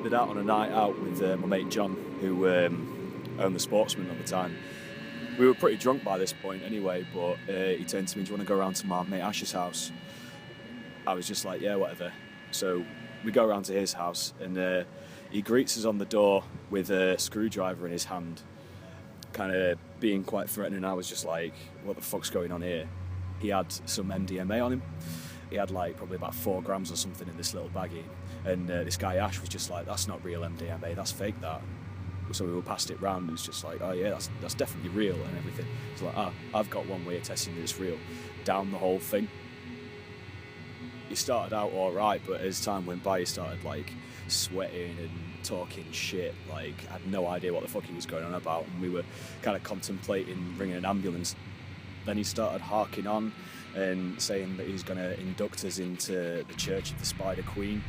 headed out on a night out with my mate John, who owned the Sportsman at the time. We were pretty drunk by this point anyway, but he turned to me, "Do you want to go around to my mate Ash's house?" I was just like, "Yeah, whatever." So we go around to his house, and he greets us on the door with a screwdriver in his hand, kind of being quite threatening. I was just like, "What the fuck's going on here?" He had some MDMA on him. He had like probably about 4 grams or something in this little baggie, and this guy Ash was just like, "That's not real MDMA, that's fake, that." So we were passed it round, and it's just like, "Oh yeah, that's definitely real," and everything. It's like, I've got one way of testing that it's real. Down the whole thing. He started out all right, but as time went by, he started like sweating and talking shit. Like, I had no idea what the fuck he was going on about, and we were kind of contemplating ringing an ambulance. Then he started harking on and saying that he's going to induct us into the Church of the Spider Queen,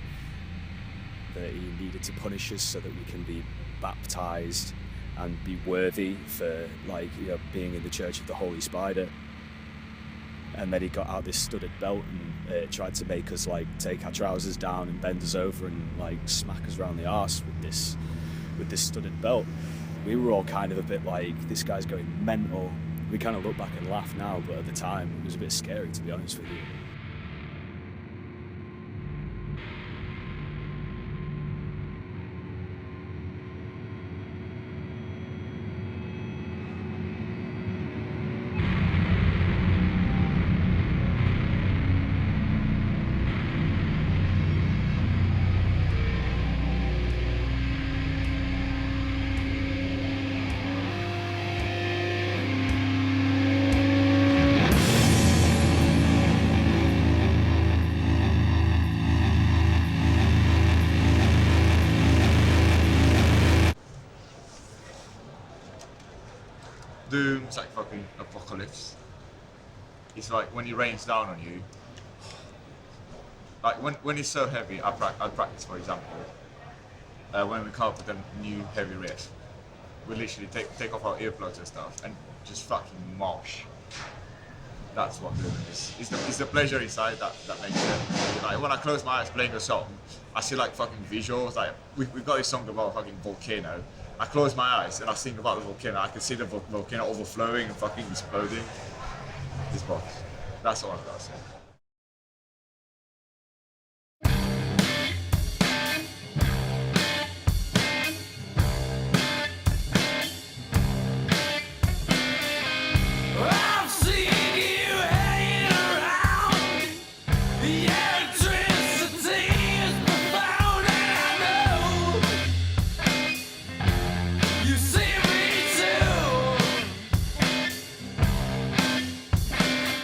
that he needed to punish us so that we can be baptised and be worthy for, like, you know, being in the Church of the Holy Spider. And then he got out this studded belt and tried to make us like take our trousers down and bend us over and like smack us around the arse with this studded belt. We were all kind of a bit like, this guy's going mental. We kind of look back and laugh now, but at the time it was a bit scary, to be honest with you. Doom's like fucking apocalypse. It's like when it rains down on you. Like when it's so heavy, I'll practice, for example. When we come up with a new heavy riff, we literally take off our earplugs and stuff and just fucking mosh. That's what Doom is. It's the pleasure inside that makes it. Like when I close my eyes playing a song, I see like fucking visuals. Like we've got this song about a fucking volcano. I close my eyes and I think about the volcano. I can see the volcano overflowing and fucking exploding. This box. That's all I've got to say.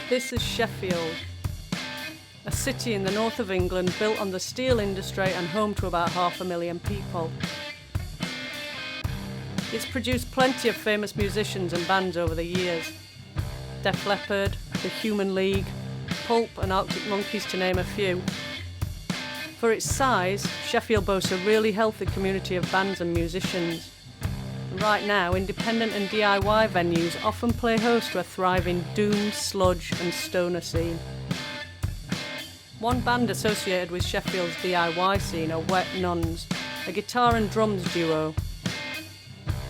This is Sheffield, a city in the north of England built on the steel industry and home to about 500,000 people. It's produced plenty of famous musicians and bands over the years. Def Leppard, The Human League, Pulp and Arctic Monkeys, to name a few. For its size, Sheffield boasts a really healthy community of bands and musicians. Right now, independent and DIY venues often play host to a thriving doom, sludge and stoner scene. One band associated with Sheffield's DIY scene are Wet Nuns, a guitar and drums duo.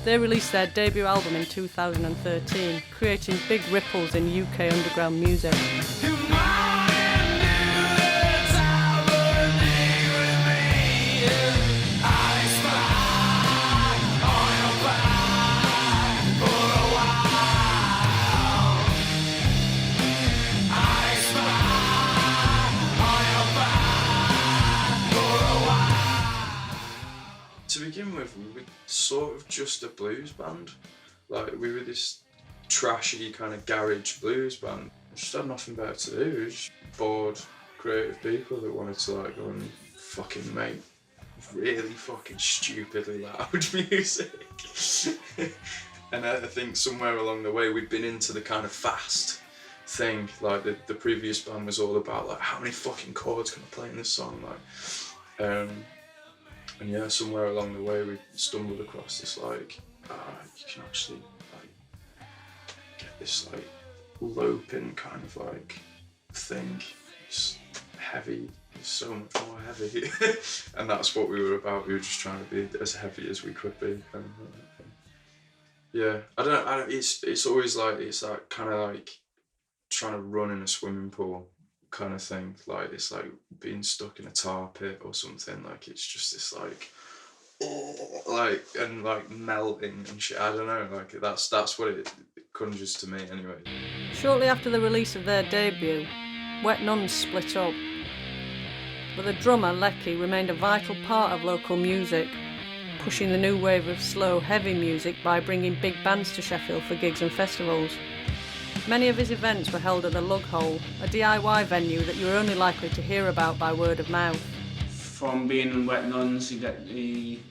They released their debut album in 2013, creating big ripples in UK underground music. To begin with, we were sort of just a blues band. Like, we were this trashy kind of garage blues band. We just had nothing better to do. We were just bored, creative people that wanted to like go and fucking make really fucking stupidly loud music. And I think somewhere along the way we'd been into the kind of fast thing. Like the previous band was all about like, how many fucking chords can I play in this song? Like, and yeah, somewhere along the way we stumbled across this like, you can actually like get this like loping kind of like thing, this heavy it's so much more heavy. And that's what we were about. We were just trying to be as heavy as we could be. Yeah, I don't. It's always like, it's like kind of like trying to run in a swimming pool kind of thing. Like, it's like being stuck in a tar pit or something. Like, it's just this like, like, and like melting and shit. I don't know. Like, that's what it conjures to me anyway. Shortly after the release of their debut, Wet Nuns split up. But the drummer, Lecky, remained a vital part of local music, pushing the new wave of slow, heavy music by bringing big bands to Sheffield for gigs and festivals. Many of his events were held at the Lug Hole, a DIY venue that you were only likely to hear about by word of mouth. From being in Wet Nuns, he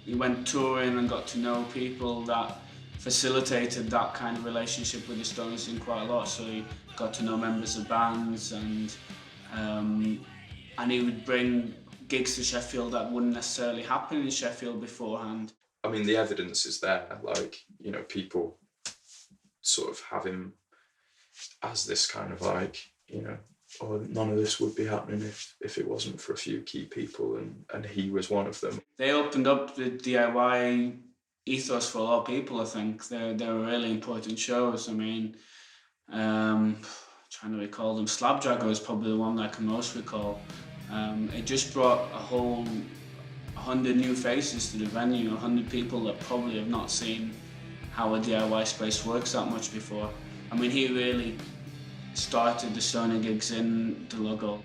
went touring and got to know people that facilitated that kind of relationship with the Stones in quite a lot. So he got to know members of bands, and he would bring gigs to Sheffield that wouldn't necessarily happen in Sheffield beforehand. I mean, the evidence is there. Like, you know, people sort of have him as this kind of like, you know, or none of this would be happening if it wasn't for a few key people, and he was one of them. They opened up the DIY ethos for a lot of people, I think. They were really important shows. I mean, trying to recall them. Slabdragger is probably the one that I can most recall. It just brought a whole 100 new faces to the venue, 100 people that probably have not seen how a DIY space works that much before. I mean, he really started the stoner gigs in the Luggo.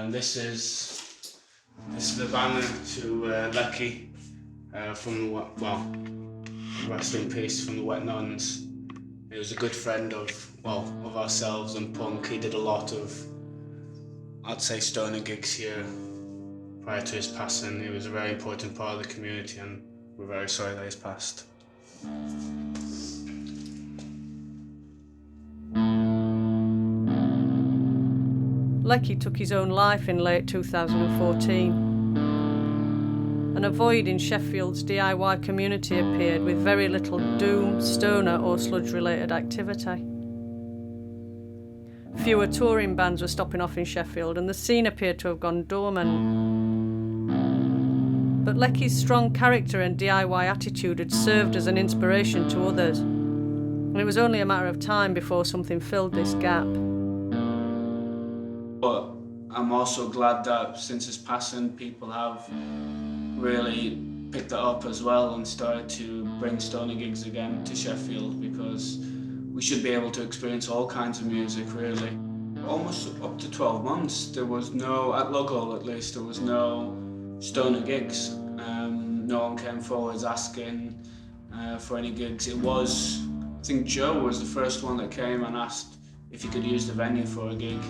This is the banner to Lecky from the rest in peace, from the Wet Nuns. He was a good friend of ourselves and punk. He did a lot of, I'd say, stoner gigs here prior to his passing. He was a very important part of the community, and we're very sorry that he's passed. Lecky took his own life in late 2014. And a void in Sheffield's DIY community appeared with very little doom, stoner or sludge-related activity. Fewer touring bands were stopping off in Sheffield, and the scene appeared to have gone dormant. But Lecky's strong character and DIY attitude had served as an inspiration to others, and it was only a matter of time before something filled this gap. But I'm also glad that since his passing, people have really picked it up as well and started to bring stoner gigs again to Sheffield, because we should be able to experience all kinds of music, really. Almost up to 12 months, there was no, at Luggo at least, there was no stoner gigs. No one came forwards asking for any gigs. It was, I think Joe was the first one that came and asked if he could use the venue for a gig.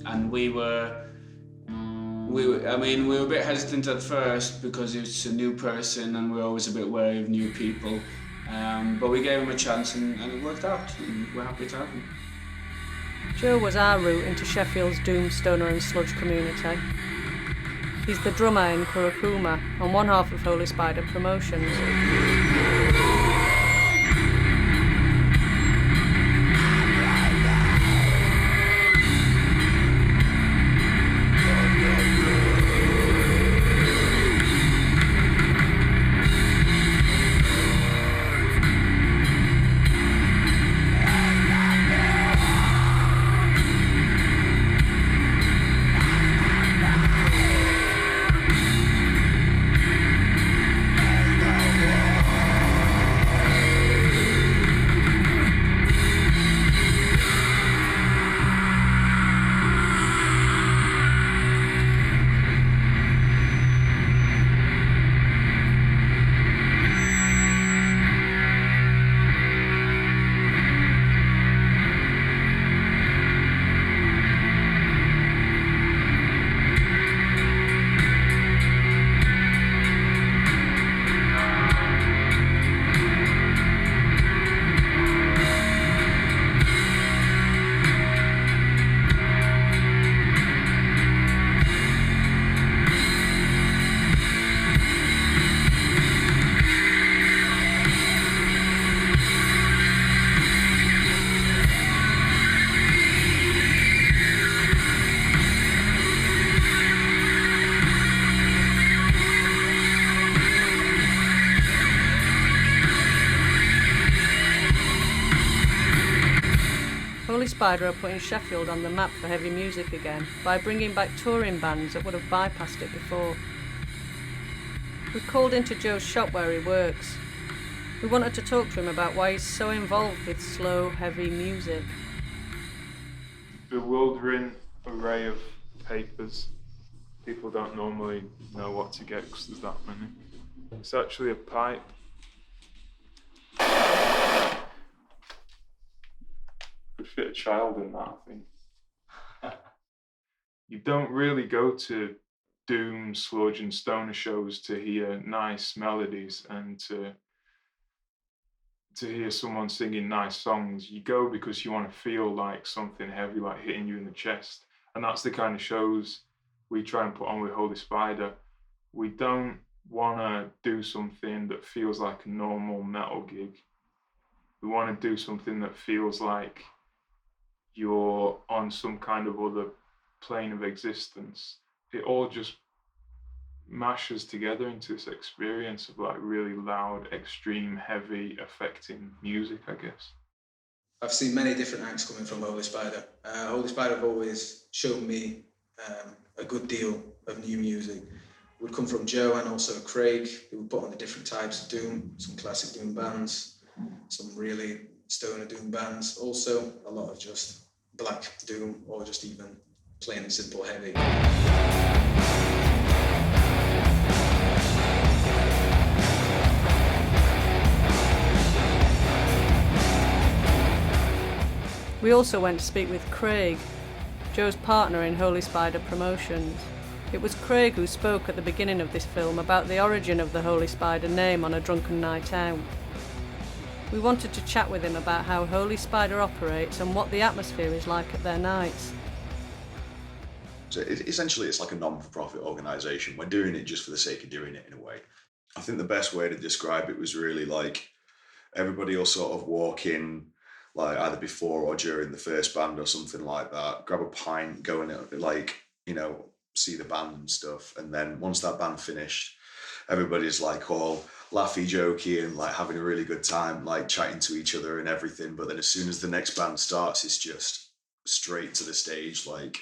And we were a bit hesitant at first because he was a new person and we're always a bit wary of new people. But we gave him a chance and it worked out, and we're happy to have him. Joe was our route into Sheffield's doom, stoner and sludge community. He's the drummer in Kurokuma and one half of Holy Spider Promotions. Spider are putting Sheffield on the map for heavy music again by bringing back touring bands that would have bypassed it before. We called into Joe's shop where he works. We wanted to talk to him about why he's so involved with slow, heavy music. Bewildering array of papers. People don't normally know what to get because there's that many. It's actually a pipe. Could fit a child in that, I think. You don't really go to doom, sludge and stoner shows to hear nice melodies and to hear someone singing nice songs. You go because you want to feel like something heavy, like hitting you in the chest. And that's the kind of shows we try and put on with Holy Spider. We don't want to do something that feels like a normal metal gig. We want to do something that feels like you're on some kind of other plane of existence. It all just mashes together into this experience of like really loud, extreme, heavy, affecting music, I guess. I've seen many different acts coming from Holy Spider. Holy Spider have always shown me a good deal of new music. It would come from Joe and also Craig, who would put on the different types of doom, some classic doom bands, some really stoner doom bands, also a lot of just black doom or just even plain and simple heavy. We also went to speak with Craig, Joe's partner in Holy Spider Promotions. It was Craig who spoke at the beginning of this film about the origin of the Holy Spider name on a drunken night out. We wanted to chat with him about how Holy Spider operates and what the atmosphere is like at their nights. So essentially it's like a non-for-profit organisation. We're doing it just for the sake of doing it in a way. I think the best way to describe it was really like everybody will sort of walk in like either before or during the first band or something like that, grab a pint, go and like, you know, see the band and stuff. And then once that band finished, everybody's like all laughy, jokey and like having a really good time, like chatting to each other and everything. But then as soon as the next band starts, it's just straight to the stage, like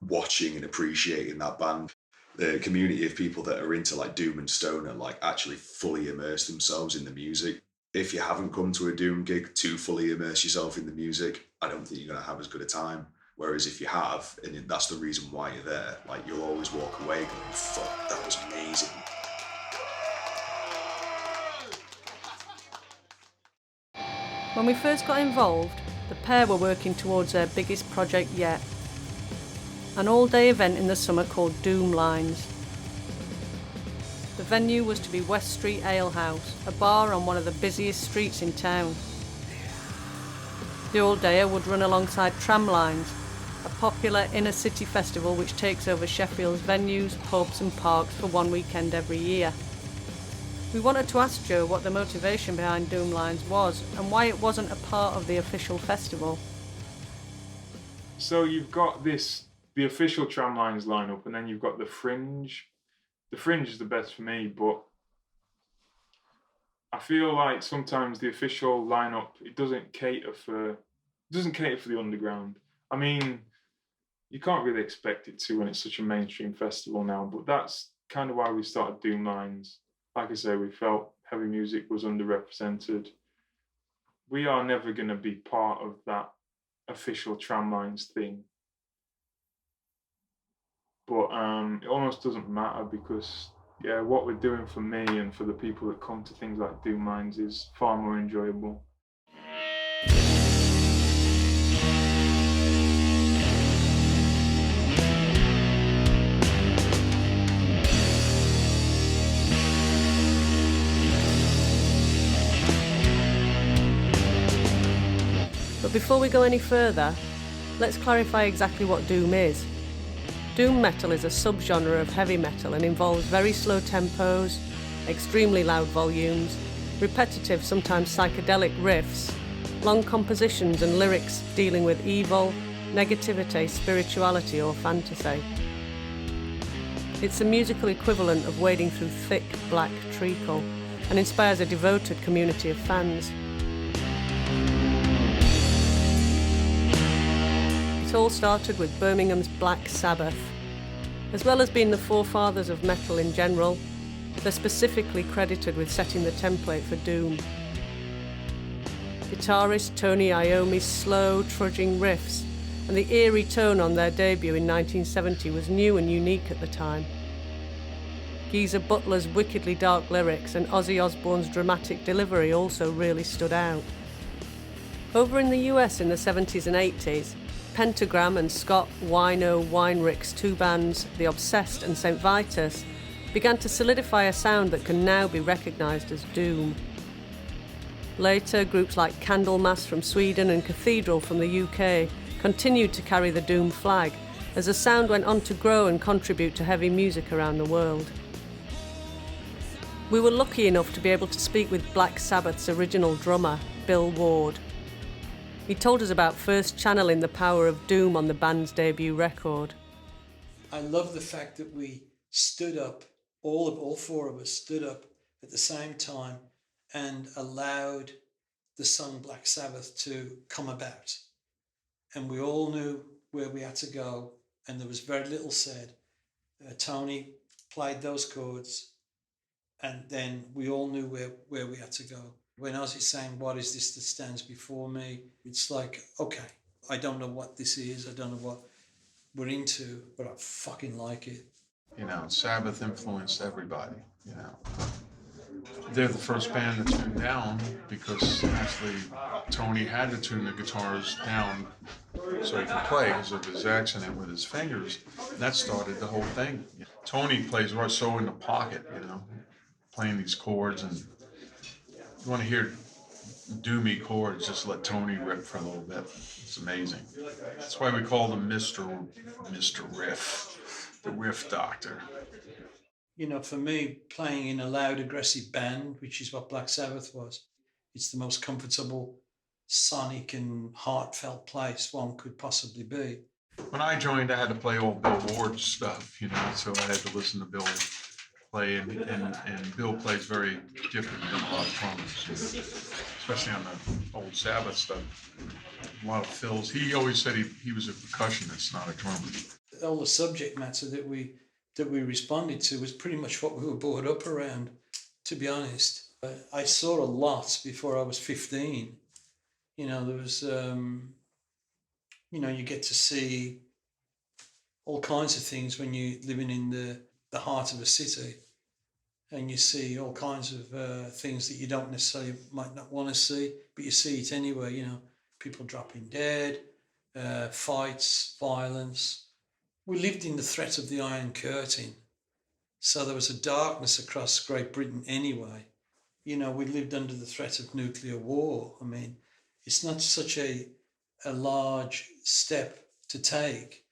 watching and appreciating that band. The community of people that are into like doom and stoner like actually fully immerse themselves in the music. If you haven't come to a doom gig to fully immerse yourself in the music, I don't think you're going to have as good a time. Whereas if you have, and that's the reason why you're there, like you'll always walk away going, fuck, that was amazing. When we first got involved, the pair were working towards their biggest project yet, an all-day event in the summer called Dooomlines. The venue was to be West Street Ale House, a bar on one of the busiest streets in town. The all-dayer would run alongside Tramlines, a popular inner-city festival which takes over Sheffield's venues, pubs and parks for one weekend every year. We wanted to ask Joe what the motivation behind Dooomlines was and why it wasn't a part of the official festival. So you've got the official Tramlines lineup, and then you've got the Fringe. The Fringe is the best for me, but I feel like sometimes the official lineup, it doesn't cater for the underground. I mean, you can't really expect it to when it's such a mainstream festival now, but that's kind of why we started Dooomlines. Like I say, we felt heavy music was underrepresented. We are never going to be part of that official Tramlines thing. But it almost doesn't matter because, yeah, what we're doing for me and for the people that come to things like Dooomlines is far more enjoyable. But before we go any further, let's clarify exactly what doom is. Doom metal is a subgenre of heavy metal and involves very slow tempos, extremely loud volumes, repetitive, sometimes psychedelic riffs, long compositions and lyrics dealing with evil, negativity, spirituality or fantasy. It's the musical equivalent of wading through thick black treacle and inspires a devoted community of fans. It all started with Birmingham's Black Sabbath. As well as being the forefathers of metal in general, they're specifically credited with setting the template for doom. Guitarist Tony Iommi's slow, trudging riffs and the eerie tone on their debut in 1970 was new and unique at the time. Geezer Butler's wickedly dark lyrics and Ozzy Osbourne's dramatic delivery also really stood out. Over in the US in the 70s and 80s, Pentagram and Scott Wino Weinrich's two bands, The Obsessed and St. Vitus, began to solidify a sound that can now be recognised as doom. Later, groups like Candlemass from Sweden and Cathedral from the UK continued to carry the doom flag as the sound went on to grow and contribute to heavy music around the world. We were lucky enough to be able to speak with Black Sabbath's original drummer, Bill Ward. He told us about first channeling the power of doom on the band's debut record. I love the fact that we stood up, all four of us stood up at the same time and allowed the song Black Sabbath to come about. And we all knew where we had to go, and there was very little said. Tony played those chords, and then we all knew where we had to go. When Ozzy's saying, "What is this that stands before me?" It's like, okay, I don't know what this is, I don't know what we're into, but I fucking like it. You know, Sabbath influenced everybody, you know. They're the first band to tune down because actually Tony had to tune the guitars down so he could play because of his accident with his fingers. And that started the whole thing. Tony plays right so in the pocket, you know, playing these chords, and you want to hear doomy chords, just let Tony rip for a little bit. It's amazing. That's why we call him Mr. Riff, the Riff Doctor. You know, for me, playing in a loud, aggressive band, which is what Black Sabbath was, it's the most comfortable, sonic and heartfelt place one could possibly be. When I joined, I had to play all Bill Ward's stuff, you know, so I had to listen to Bill play, and Bill plays very different than a lot of drummers, you know, especially on the old Sabbath stuff. A lot of fills. He always said he was a percussionist, not a drummer. All the subject matter that we responded to was pretty much what we were brought up around, to be honest. I saw a lot before I was 15. You know, there was, you know, you get to see all kinds of things when you're living in the heart of a city, and you see all kinds of things that you don't necessarily might not want to see, but you see it anyway, you know, people dropping dead, fights, violence. We lived in the threat of the Iron Curtain, so there was a darkness across Great Britain anyway. You know, we lived under the threat of nuclear war. I mean, it's not such a large step to take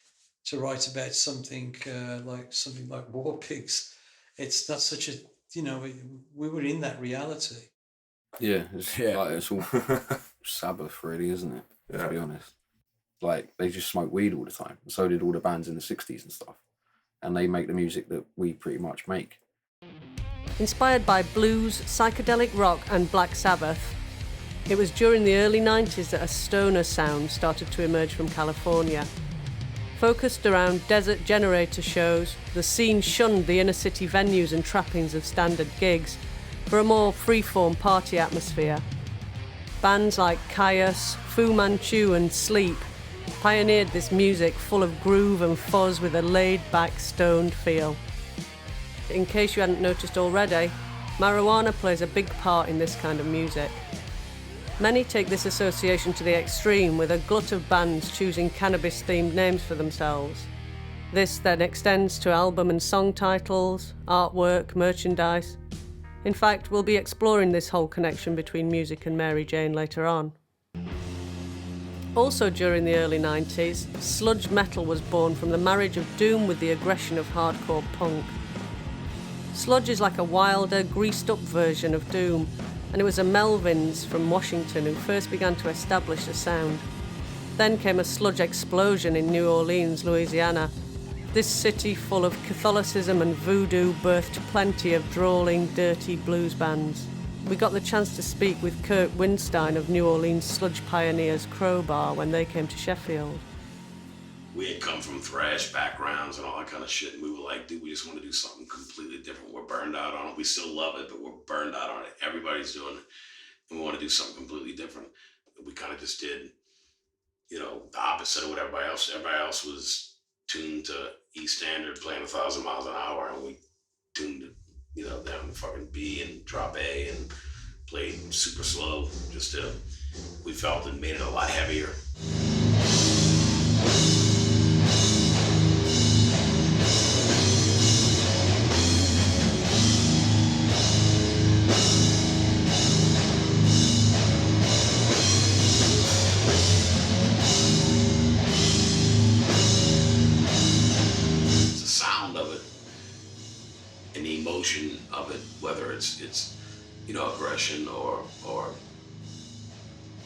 to write about something like War Pigs. It's not such a, you know, we were in that reality. Yeah, it's all Sabbath, really, isn't it? Yeah. To be honest. Like, they just smoke weed all the time. So did all the bands in the 60s and stuff. And they make the music that we pretty much make. Inspired by blues, psychedelic rock and Black Sabbath, it was during the early 90s that a stoner sound started to emerge from California. Focused around desert generator shows, the scene shunned the inner city venues and trappings of standard gigs for a more free-form party atmosphere. Bands like Caius, Fu Manchu and Sleep pioneered this music full of groove and fuzz with a laid-back, stoned feel. In case you hadn't noticed already, marijuana plays a big part in this kind of music. Many take this association to the extreme, with a glut of bands choosing cannabis-themed names for themselves. This then extends to album and song titles, artwork, merchandise. In fact, we'll be exploring this whole connection between music and Mary Jane later on. Also during the early 90s, sludge metal was born from the marriage of doom with the aggression of hardcore punk. Sludge is like a wilder, greased-up version of doom, and it was a Melvins from Washington who first began to establish the sound. Then came a sludge explosion in New Orleans, Louisiana. This city full of Catholicism and voodoo birthed plenty of drawling, dirty blues bands. We got the chance to speak with Kurt Winstein of New Orleans sludge pioneers Crowbar when they came to Sheffield. come from thrash backgrounds and all that kind of shit. And we were like, dude, we just want to do something completely different. We're burned out on it. We still love it, but we're burned out on it. Everybody's doing it. And we want to do something completely different. We kind of just did, you know, the opposite of what everybody else. Everybody else was tuned to E standard, playing 1,000 miles an hour, and we tuned it, you know, down to fucking B and drop A and played super slow. Just to, we felt it made it a lot heavier. Of it, whether it's you know, aggression or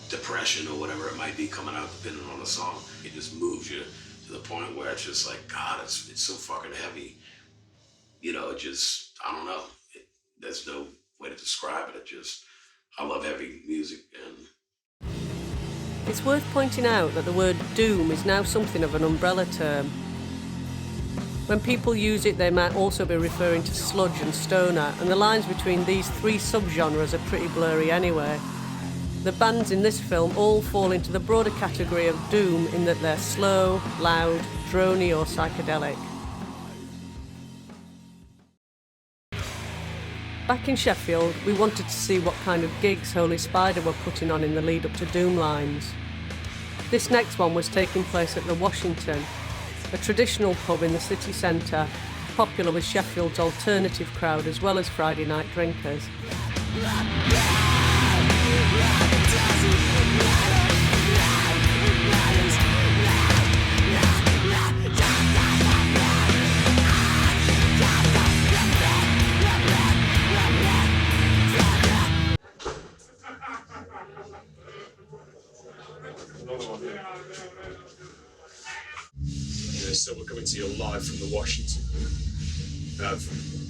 depression or whatever it might be coming out depending on the song, it just moves you to the point where it's just like, God, it's so fucking heavy. You know, it just, I don't know. There's no way to describe it. I love heavy music. And it's worth pointing out that the word doom is now something of an umbrella term. When people use it, they might also be referring to sludge and stoner, and the lines between these three subgenres are pretty blurry anyway. The bands in this film all fall into the broader category of doom in that they're slow, loud, droney or psychedelic. Back in Sheffield, we wanted to see what kind of gigs Holy Spider were putting on in the lead up to Dooomlines. This next one was taking place at the Washington, a traditional pub in the city centre, popular with Sheffield's alternative crowd as well as Friday night drinkers. So we're coming to you live from the Washington.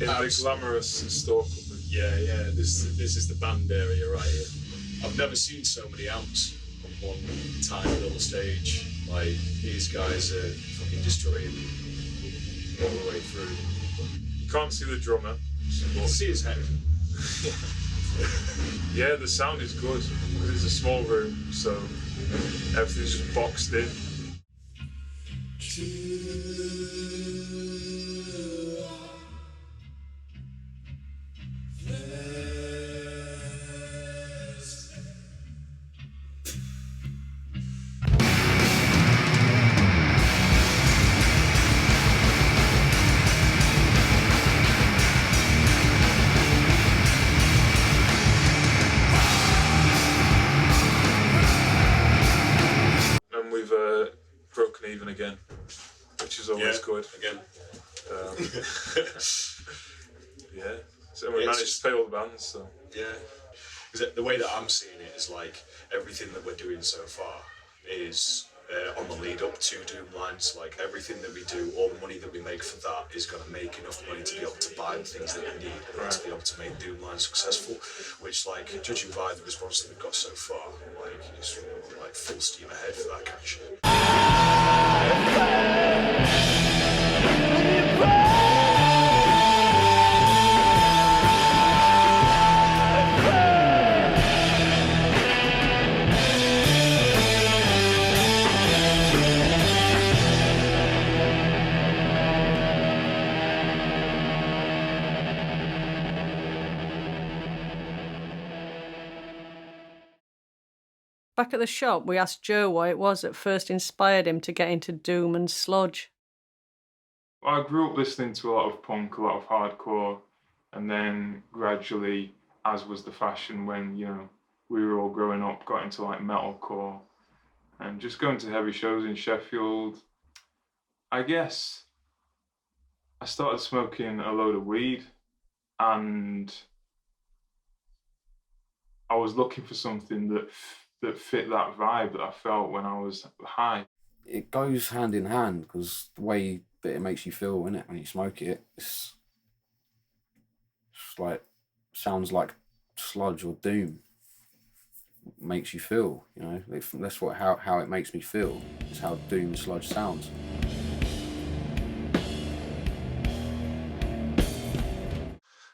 In the glamorous store club. Yeah, this is the band area right here. I've never seen so many amps on one tiny little stage. Like, these guys are fucking destroying all the way through. You can't see the drummer. You can see his head. Yeah, the sound is good. It's a small room, so everything's just boxed in. And we've broken even again, which is always good. Again. Yeah. So we managed to pay all the bands. So. Yeah. Because the way that I'm seeing it is like everything that we're doing so far is on the lead up to Dooomlines. Like everything that we do, all the money that we make for that is going to make enough money to be able to buy the things that we need and to be able to make Dooomlines successful. Which, like, judging by the response that we've got so far, like, it's like full steam ahead for that kind of shit. Back at the shop, we asked Joe what it was that first inspired him to get into doom and sludge. I grew up listening to a lot of punk, a lot of hardcore, and then gradually, as was the fashion when, you know, we were all growing up, got into like metalcore and just going to heavy shows in Sheffield. I guess I started smoking a load of weed and I was looking for something that fit that vibe that I felt when I was high. It goes hand in hand because the way that it makes you feel, innit, when you smoke it, it's like, sounds like sludge or doom. Makes you feel, you know. That's how it makes me feel. It's how doom sludge sounds.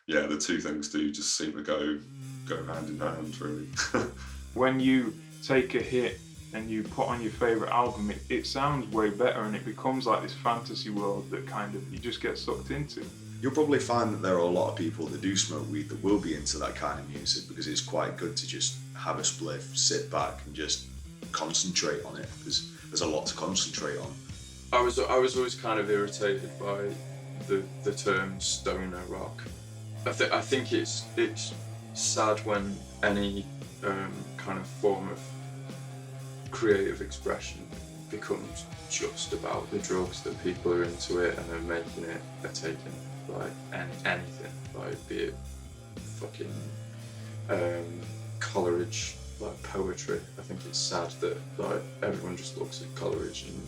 yeah, the two things do just seem to go hand in hand, really. When you take a hit and you put on your favourite album, it sounds way better, and it becomes like this fantasy world that kind of you just get sucked into. You'll probably find that there are a lot of people that do smoke weed that will be into that kind of music, because it's quite good to just have a spliff, sit back and just concentrate on it, because there's a lot to concentrate on. I was always kind of irritated by the term stoner rock. I think it's sad when any kind of form of creative expression becomes just about the drugs that people are into it and are making it, they're taking like anything, like be it fucking Coleridge, like poetry. I think it's sad that like everyone just looks at Coleridge and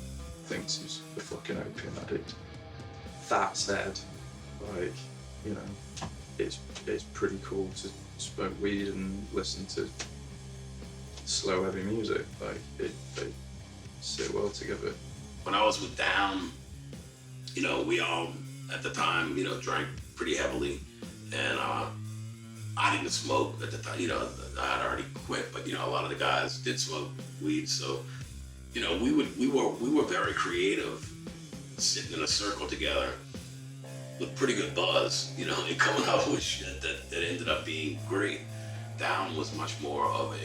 thinks he's a fucking opium addict. That said, like, you know, it's pretty cool to smoke weed and listen to slow heavy music. Like they sit well together. When I was with Down, you know, we all at the time, you know, drank pretty heavily, and I didn't smoke at the time. You know, I had already quit, but you know, a lot of the guys did smoke weed. So, you know, we were very creative, sitting in a circle together with pretty good buzz, you know, and coming up with shit that ended up being great. Down was much more of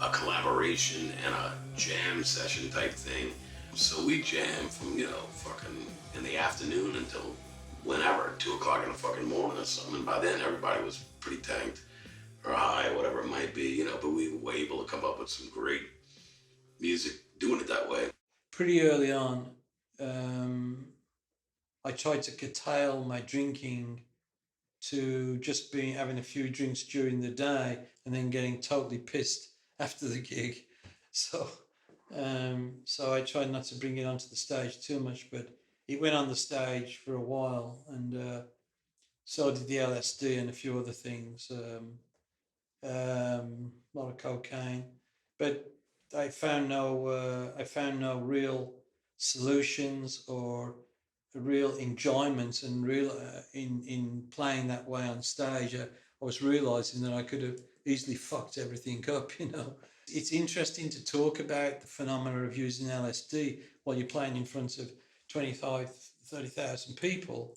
a collaboration and a jam session type thing. So we jammed from, you know, fucking in the afternoon until whenever, 2 o'clock in the fucking morning or something. And by then everybody was pretty tanked or high, whatever it might be, you know, but we were able to come up with some great music doing it that way. Pretty early on, I tried to curtail my drinking to just having a few drinks during the day and then getting totally pissed after the gig. So I tried not to bring it onto the stage too much, but it went on the stage for a while, and so did the LSD and a few other things, a lot of cocaine. But I found no real solutions or real enjoyment and real in playing that way on stage. I was realizing that I could have easily fucked everything up, you know. It's interesting to talk about the phenomena of using LSD while you're playing in front of 25, 30,000 people.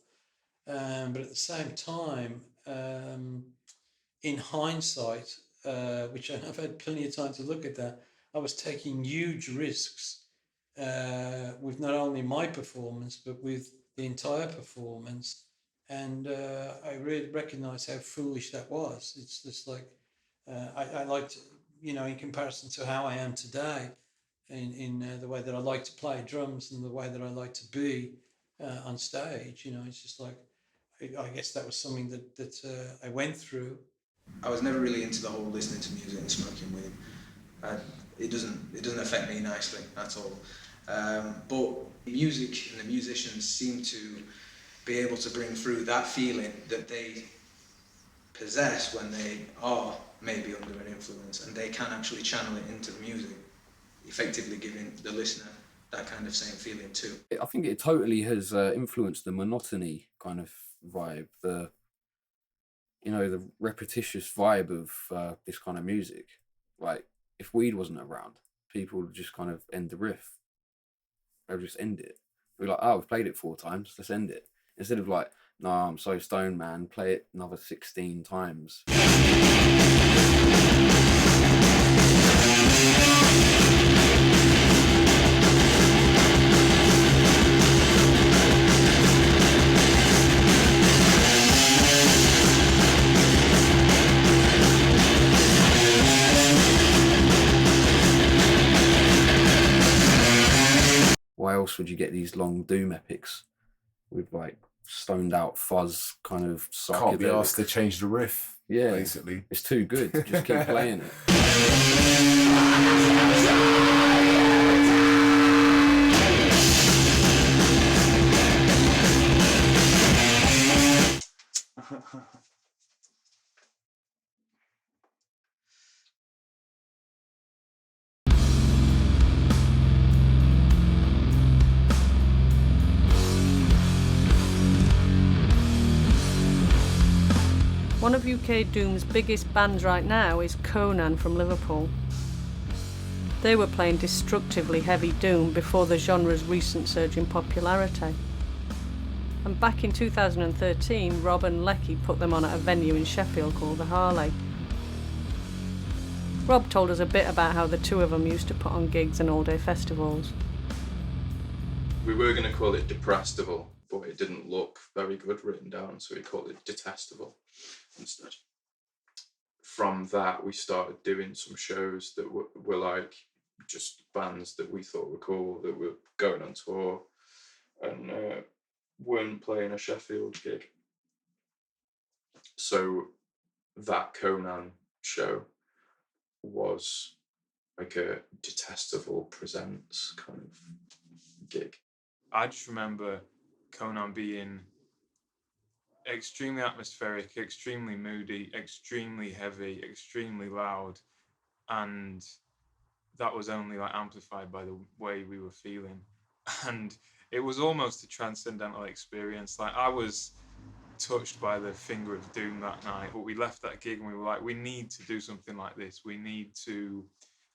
But at the same time, in hindsight, which I've had plenty of time to look at that, I was taking huge risks with not only my performance, but with the entire performance. And I really recognized how foolish that was. It's just like, I liked, you know, in comparison to how I am today, in the way that I like to play drums and the way that I like to be on stage, you know, it's just like, I guess that was something that I went through. I was never really into the whole listening to music and smoking weed. It doesn't affect me nicely at all. But music and the musicians seem to be able to bring through that feeling that they possess when they are maybe under an influence, and they can actually channel it into the music, effectively giving the listener that kind of same feeling too. I think it totally has influenced the monotony kind of vibe, the repetitious vibe of this kind of music. Like, if weed wasn't around, people would just kind of end the riff. They'll just end it. We're like, oh, we've played it 4 times, let's end it. Instead of like, no, I'm so stoned, man, play it another 16 times. Why else would you get these long doom epics with like stoned out fuzz kind of psychedelic? Can't be asked to change the riff. Yeah, basically, it's too good. Just keep playing it. One of UK Doom's biggest bands right now is Conan from Liverpool. They were playing destructively heavy doom before the genre's recent surge in popularity. And back in 2013, Rob and Lecky put them on at a venue in Sheffield called the Harley. Rob told us a bit about how the two of them used to put on gigs and all-day festivals. We were going to call it Deprestival, but it didn't look very good written down, so we called it Detestable instead. From that, we started doing some shows that were like just bands that we thought were cool, that were going on tour and weren't playing a Sheffield gig. So that Conan show was like a Detestable Presents kind of gig. I just remember Conan being extremely atmospheric, extremely moody, extremely heavy, extremely loud, and that was only like amplified by the way we were feeling. And it was almost a transcendental experience. Like, I was touched by the finger of doom that night, but we left that gig and we were like, we need to do something like this. We need to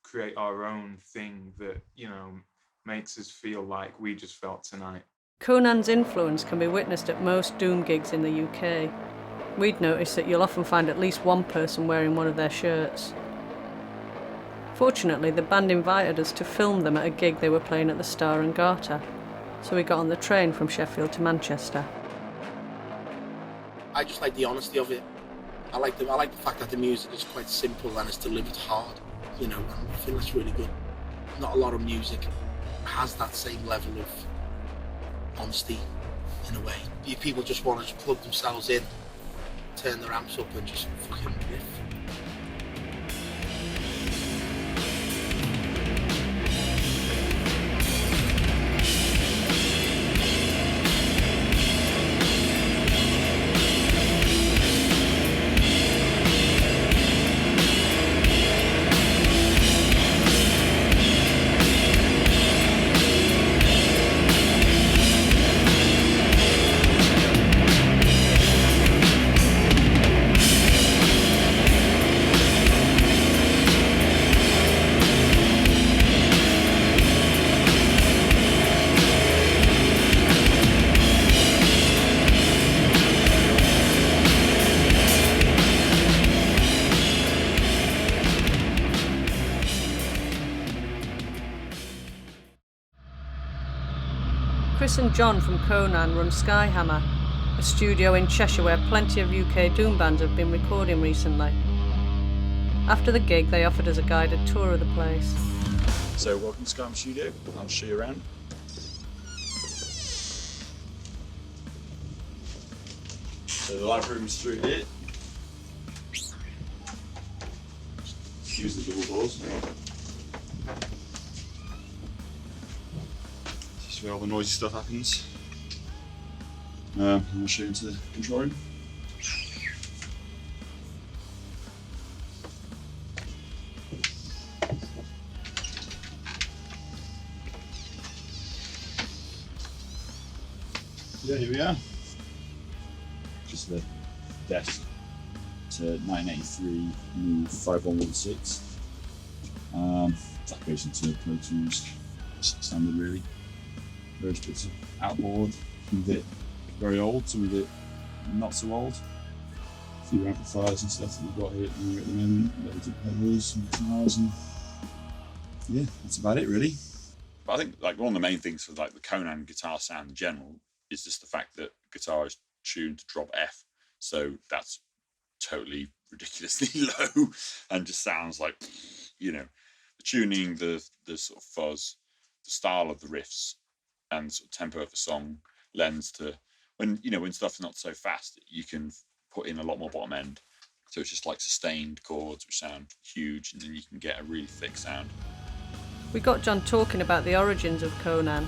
create our own thing that, you know, makes us feel like we just felt tonight. Conan's influence can be witnessed at most doom gigs in the UK. We'd noticed that you'll often find at least one person wearing one of their shirts. Fortunately, the band invited us to film them at a gig they were playing at the Star and Garter, so we got on the train from Sheffield to Manchester. I just like the honesty of it. I like the fact that the music is quite simple and it's delivered hard, you know, and I think that's really good. Not a lot of music has that same level of honesty in a way. People just want to just plug themselves in, turn their amps up and just fucking riff. Chris and John from Conan run Skyhammer, a studio in Cheshire where plenty of UK doom bands have been recording recently. After the gig, they offered us a guided tour of the place. So welcome to Skyhammer Studio. I'll show you around. So the live room's through here. Use the double doors. This is where all the noisy stuff happens. I'll show you into the control room. Yeah, here we are. Just the desk. It's a 1983 new 5116. That goes into Pro Tools, standard really. Various bits of outboard, some of it very old, some of it not so old. A few amplifiers and stuff that we've got here at the moment, loads of pedals and guitars, and yeah, that's about it really. But I think like one of the main things for like the Conan guitar sound in general is just the fact that guitar is tuned to drop F, so that's totally ridiculously low and just sounds like, you know, the tuning, the sort of fuzz, the style of the riffs and sort of tempo of the song lends to when stuff's not so fast, you can put in a lot more bottom end, so it's just like sustained chords which sound huge, and then you can get a really thick sound. We got John talking about the origins of Conan.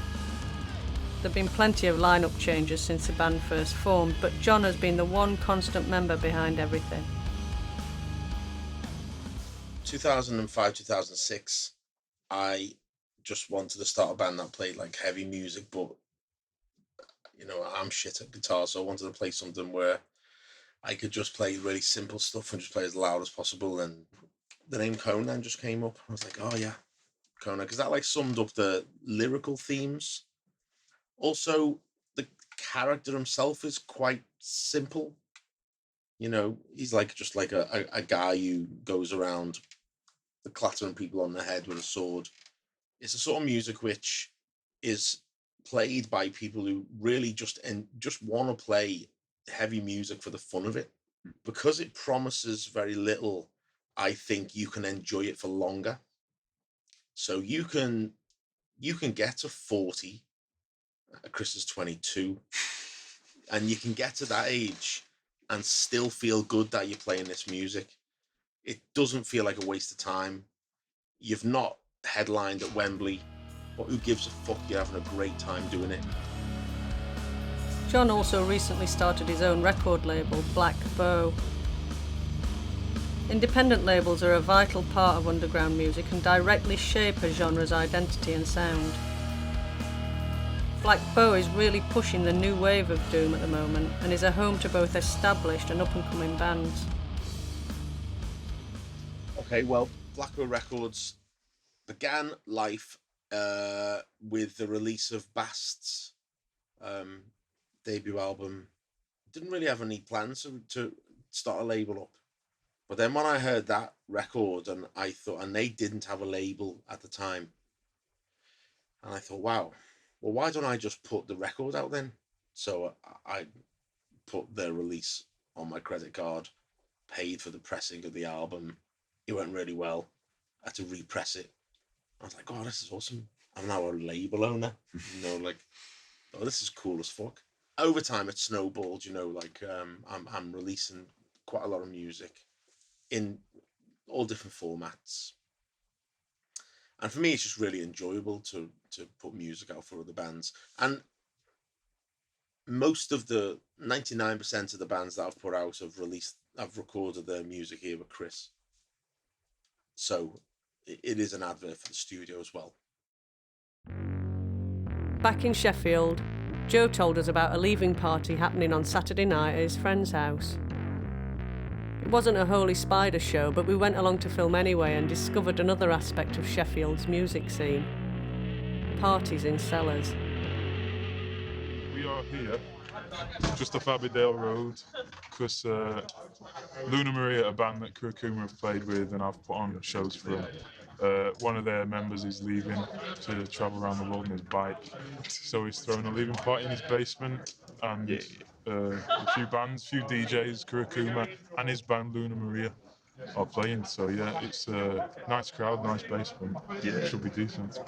There have been plenty of lineup changes since the band first formed, but John has been the one constant member behind everything. 2005, 2006, I just wanted to start a band that played like heavy music, but you know, I'm shit at guitar, so I wanted to play something where I could just play really simple stuff and just play as loud as possible. And the name Conan just came up. I was like, oh yeah, Conan, because that like summed up the lyrical themes. Also, the character himself is quite simple. You know, he's like just like a guy who goes around clattering people on the head with a sword. It's a sort of music which is played by people who really just want to play heavy music for the fun of it. Because it promises very little, I think you can enjoy it for longer. So you can get to 40. Chris is 22, and you can get to that age and still feel good that you're playing this music. It doesn't feel like a waste of time. You've not headlined at Wembley, but who gives a fuck? You're having a great time doing it. John also recently started his own record label, Black Bow. Independent labels are a vital part of underground music and directly shape a genre's identity and sound. Black Bow is really pushing the new wave of doom at the moment and is a home to both established and up-and-coming bands. Okay, well, Black Bow Records began life with the release of Bast's debut album. Didn't really have any plans to start a label up. But then when I heard that record, and I thought, and they didn't have a label at the time, and I thought, wow, well, why don't I just put the record out then? So I put their release on my credit card, paid for the pressing of the album. It went really well. I had to repress it. I was like, oh, this is awesome. I'm now a label owner. You know, like, oh, this is cool as fuck. Over time, it snowballed, you know, like I'm releasing quite a lot of music in all different formats. And for me, it's just really enjoyable to put music out for other bands. And most of the 99% of the bands that I've put out I've recorded their music here with Chris. So it is an advert for the studio as well. Back in Sheffield, Joe told us about a leaving party happening on Saturday night at his friend's house. It wasn't a Holy Spider show, but we went along to film anyway and discovered another aspect of Sheffield's music scene. Parties in cellars. We are here, just off Abbeydale Road, because Luminaries, a band that Kurokuma have played with and I've put on shows for them. One of their members is leaving to travel around the world on his bike, so he's throwing a leaving party in his basement, and a few bands, a few DJs, Kurokuma and his band Luminaries are playing. So yeah, it's a nice crowd, nice basement. Yeah, it should be decent.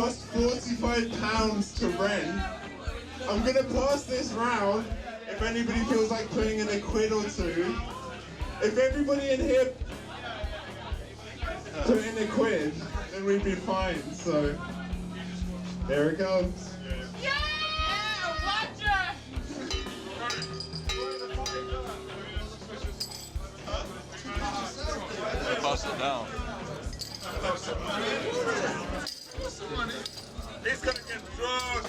cost £45 to rent. I'm gonna pass this round if anybody feels like putting in a quid or two. If everybody in here put in a quid, then we'd be fine, so there it goes. Yeah! Roger! Pass it down. He's gonna get drunk!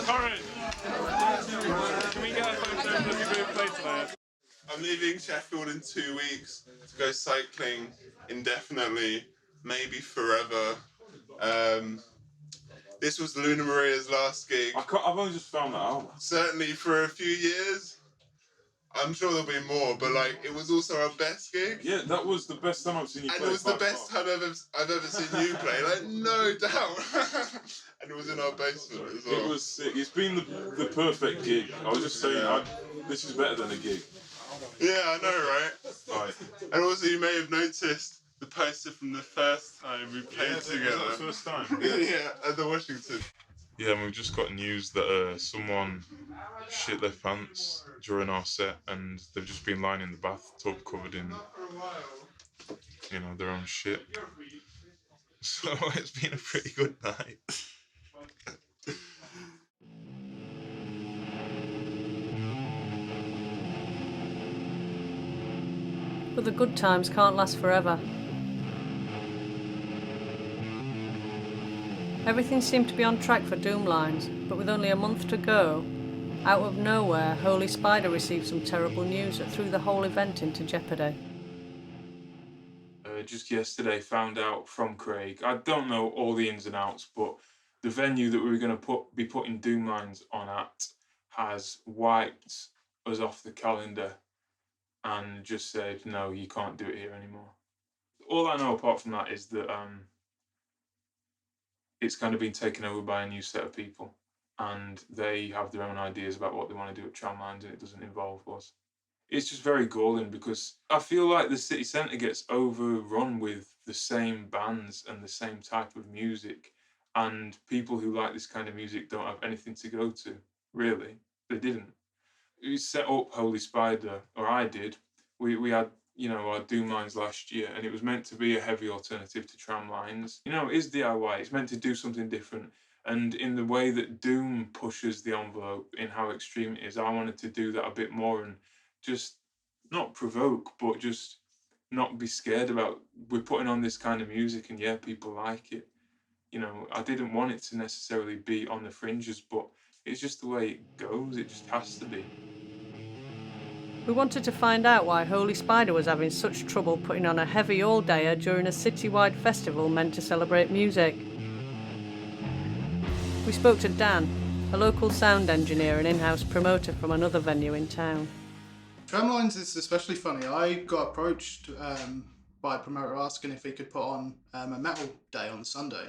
Sorry. Can we get a photo of everybody who played tonight? I'm leaving Sheffield in 2 weeks to go cycling indefinitely, maybe forever. This was Luna Maria's last gig. I've only just found that out. Certainly for a few years. I'm sure there'll be more, but like it was also our best gig. Yeah, that was the best time I've seen you play. And it was the best time I've ever seen you play, like no doubt. And it was in our basement as well. It was sick. It's been the perfect gig. I was just saying, this is better than a gig. Yeah, I know, right? And also you may have noticed the poster from the first time we played together. Was that the first time? Yeah, at the Washington. Yeah, and we've just got news that someone shit their pants during our set, and they've just been lying in the bathtub covered in, their own shit. So it's been a pretty good night. But the good times can't last forever. Everything seemed to be on track for Dooomlines, but with only a month to go, out of nowhere, Holy Spider received some terrible news that threw the whole event into jeopardy. Just yesterday found out from Craig, I don't know all the ins and outs, but the venue that we were going to be putting Dooomlines on at has wiped us off the calendar and just said, no, you can't do it here anymore. All I know apart from that is that it's kind of been taken over by a new set of people, and they have their own ideas about what they want to do at Tramlines, and it doesn't involve us. It's just very galling because I feel like the city centre gets overrun with the same bands and the same type of music, and people who like this kind of music don't have anything to go to, really. They didn't. We set up Holy Spider, or I did. We had, our Dooomlines last year, and it was meant to be a heavy alternative to Tramlines. It is DIY. It's meant to do something different. And in the way that Doom pushes the envelope in how extreme it is, I wanted to do that a bit more and just not provoke, but just not be scared about, we're putting on this kind of music and yeah, people like it. I didn't want it to necessarily be on the fringes, but it's just the way it goes. It just has to be. We wanted to find out why Holy Spider was having such trouble putting on a heavy all-dayer during a citywide festival meant to celebrate music. We spoke to Dan, a local sound engineer and in-house promoter from another venue in town. Tramlines is especially funny. I got approached by a promoter asking if he could put on a metal day on Sunday.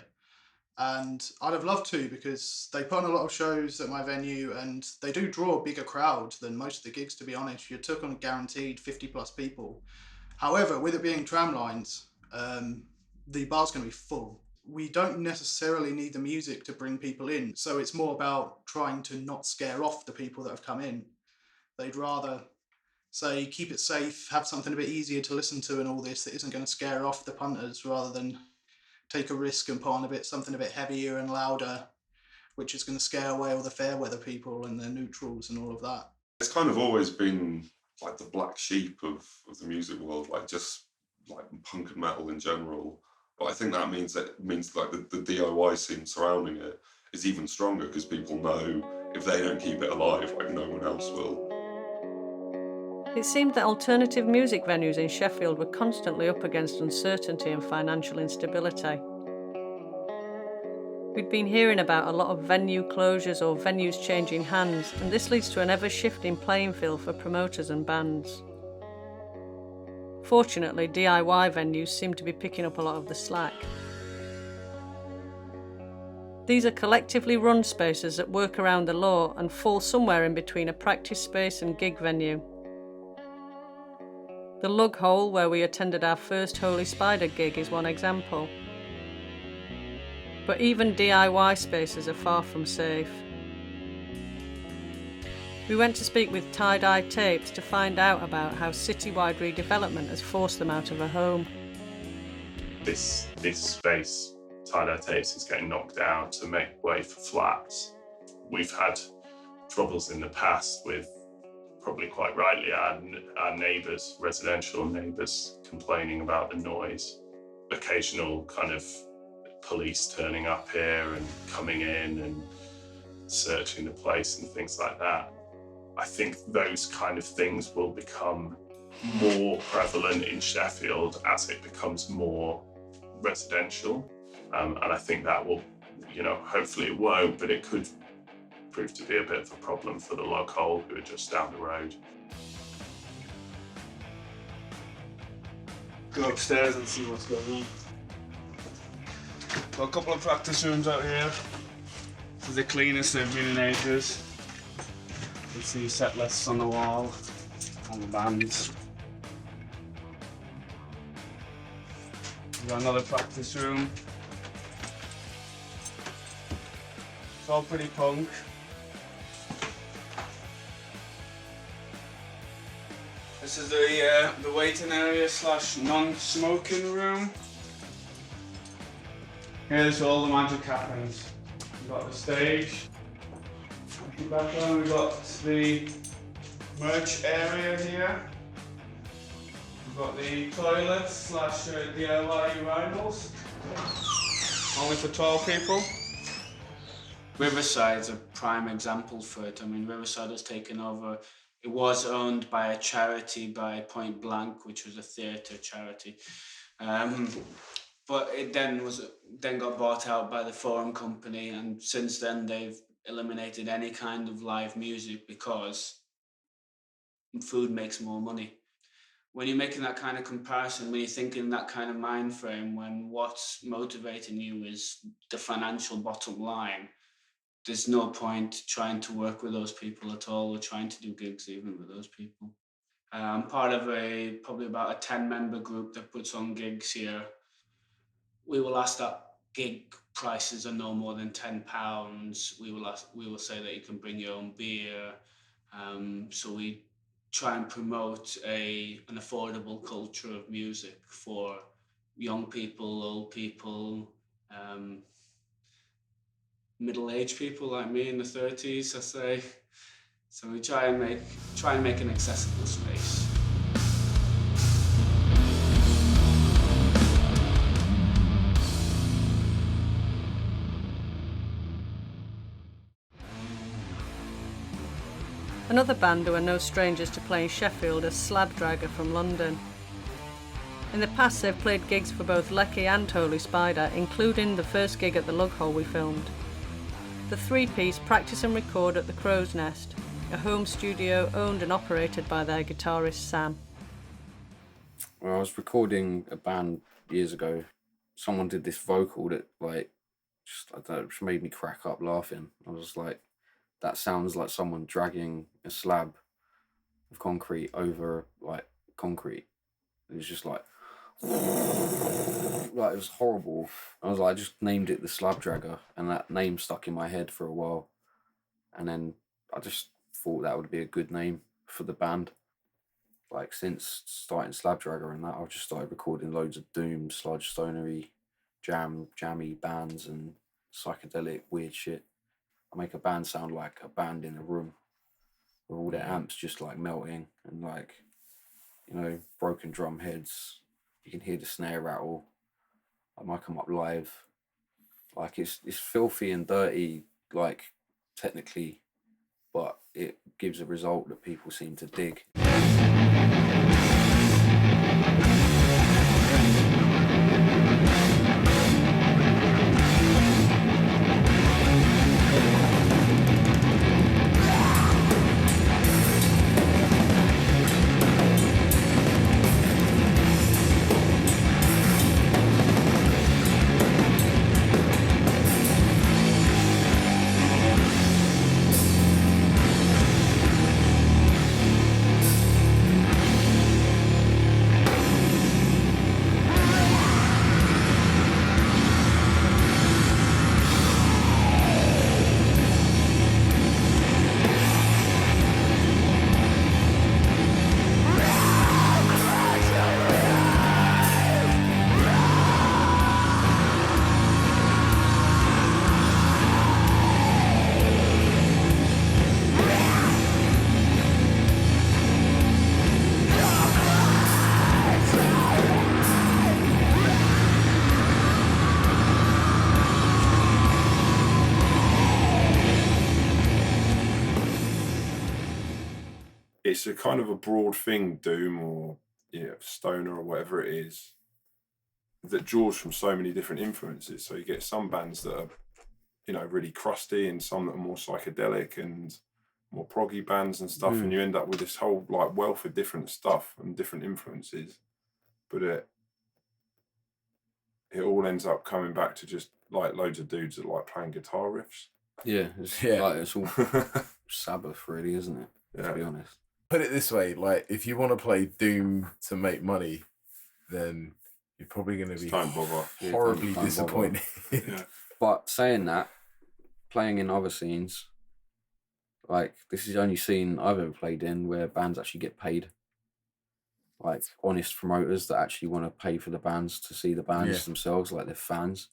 And I'd have loved to, because they put on a lot of shows at my venue and they do draw a bigger crowd than most of the gigs, to be honest. You took on a guaranteed 50 plus people. However, with it being Tramlines, the bar's going to be full. We don't necessarily need the music to bring people in, so it's more about trying to not scare off the people that have come in. They'd rather say keep it safe, have something a bit easier to listen to and all this that isn't going to scare off the punters, rather than take a risk and put on something a bit heavier and louder, which is going to scare away all the fair weather people and the neutrals and all of that. It's kind of always been like the black sheep of the music world, like just like punk and metal in general. But I think that means like the DIY scene surrounding it is even stronger, because people know if they don't keep it alive, like no one else will. It seemed that alternative music venues in Sheffield were constantly up against uncertainty and financial instability. We'd been hearing about a lot of venue closures or venues changing hands, and this leads to an ever-shifting playing field for promoters and bands. Fortunately, DIY venues seem to be picking up a lot of the slack. These are collectively run spaces that work around the law and fall somewhere in between a practice space and gig venue. The Lug Hole, where we attended our first Holy Spider gig, is one example. But even DIY spaces are far from safe. We went to speak with Tie-Dye Tapes to find out about how citywide redevelopment has forced them out of a home. This space, Tie-Dye Tapes, is getting knocked down to make way for flats. We've had troubles in the past with, probably quite rightly, our neighbours, residential neighbours, complaining about the noise. Occasional kind of police turning up here and coming in and searching the place and things like that. I think those kind of things will become more prevalent in Sheffield as it becomes more residential. And I think that will, hopefully it won't, but it could prove to be a bit of a problem for the log hole who are just down the road. Go upstairs and see what's going on. Got a couple of practice rooms out here. This is the cleanest they've been in ages. You can see set lists on the wall, on the bands. We've got another practice room. It's all pretty punk. This is the waiting area / non-smoking room. Here's where all the magic happens. We've got the stage. In the background we've got the merch area here. We've got the toilets / DIY urinals. Only for 12 people. Riverside's a prime example for it. I mean, Riverside was taken over. It was owned by a charity, by Point Blank, which was a theatre charity. But it then got bought out by the Forum Company, and since then they've eliminated any kind of live music because food makes more money. When you're making that kind of comparison, when you're thinking that kind of mind frame, when what's motivating you is the financial bottom line, there's no point trying to work with those people at all or trying to do gigs even with those people. I'm part of probably about a 10-member group that puts on gigs here. We will ask that gig prices are no more than £10. We will say that you can bring your own beer. So we try and promote an affordable culture of music for young people, old people, middle-aged people like me in the 30s, I say. So we try and make an accessible space. Another band who are no strangers to playing Sheffield is Slabdragger from London. In the past they've played gigs for both Lecky and Holy Spider, including the first gig at the Lug Hole we filmed. The three-piece practice and record at the Crow's Nest, a home studio owned and operated by their guitarist Sam. Well, I was recording a band years ago. Someone did this vocal that just made me crack up laughing. I was like, that sounds like someone dragging a slab of concrete over concrete. It was just like it was horrible. I just named it the Slabdragger, and that name stuck in my head for a while. And then I just thought that would be a good name for the band. Since starting Slabdragger and that, I've just started recording loads of doom, sludge, stonery, jammy bands and psychedelic weird shit. I make a band sound like a band in a room with all their amps just melting and broken drum heads. You can hear the snare rattle. I mic them up live. It's filthy and dirty, technically, but it gives a result that people seem to dig. it's a kind of a broad thing, doom or stoner or whatever it is, that draws from so many different influences. So you get some bands that are, really crusty, and some that are more psychedelic and more proggy bands and stuff, and you end up with this whole like wealth of different stuff and different influences. But it all ends up coming back to just like loads of dudes that like playing guitar riffs. Yeah, it's all Sabbath, really, isn't it? Yeah. To be honest. Put it this way, like if you want to play Doom to make money, then you're probably going to be horribly disappointed. Yeah. But saying that, playing in other scenes, like this is the only scene I've ever played in where bands actually get paid. Like honest promoters that actually want to pay for the bands to see the bands themselves, like they're fans.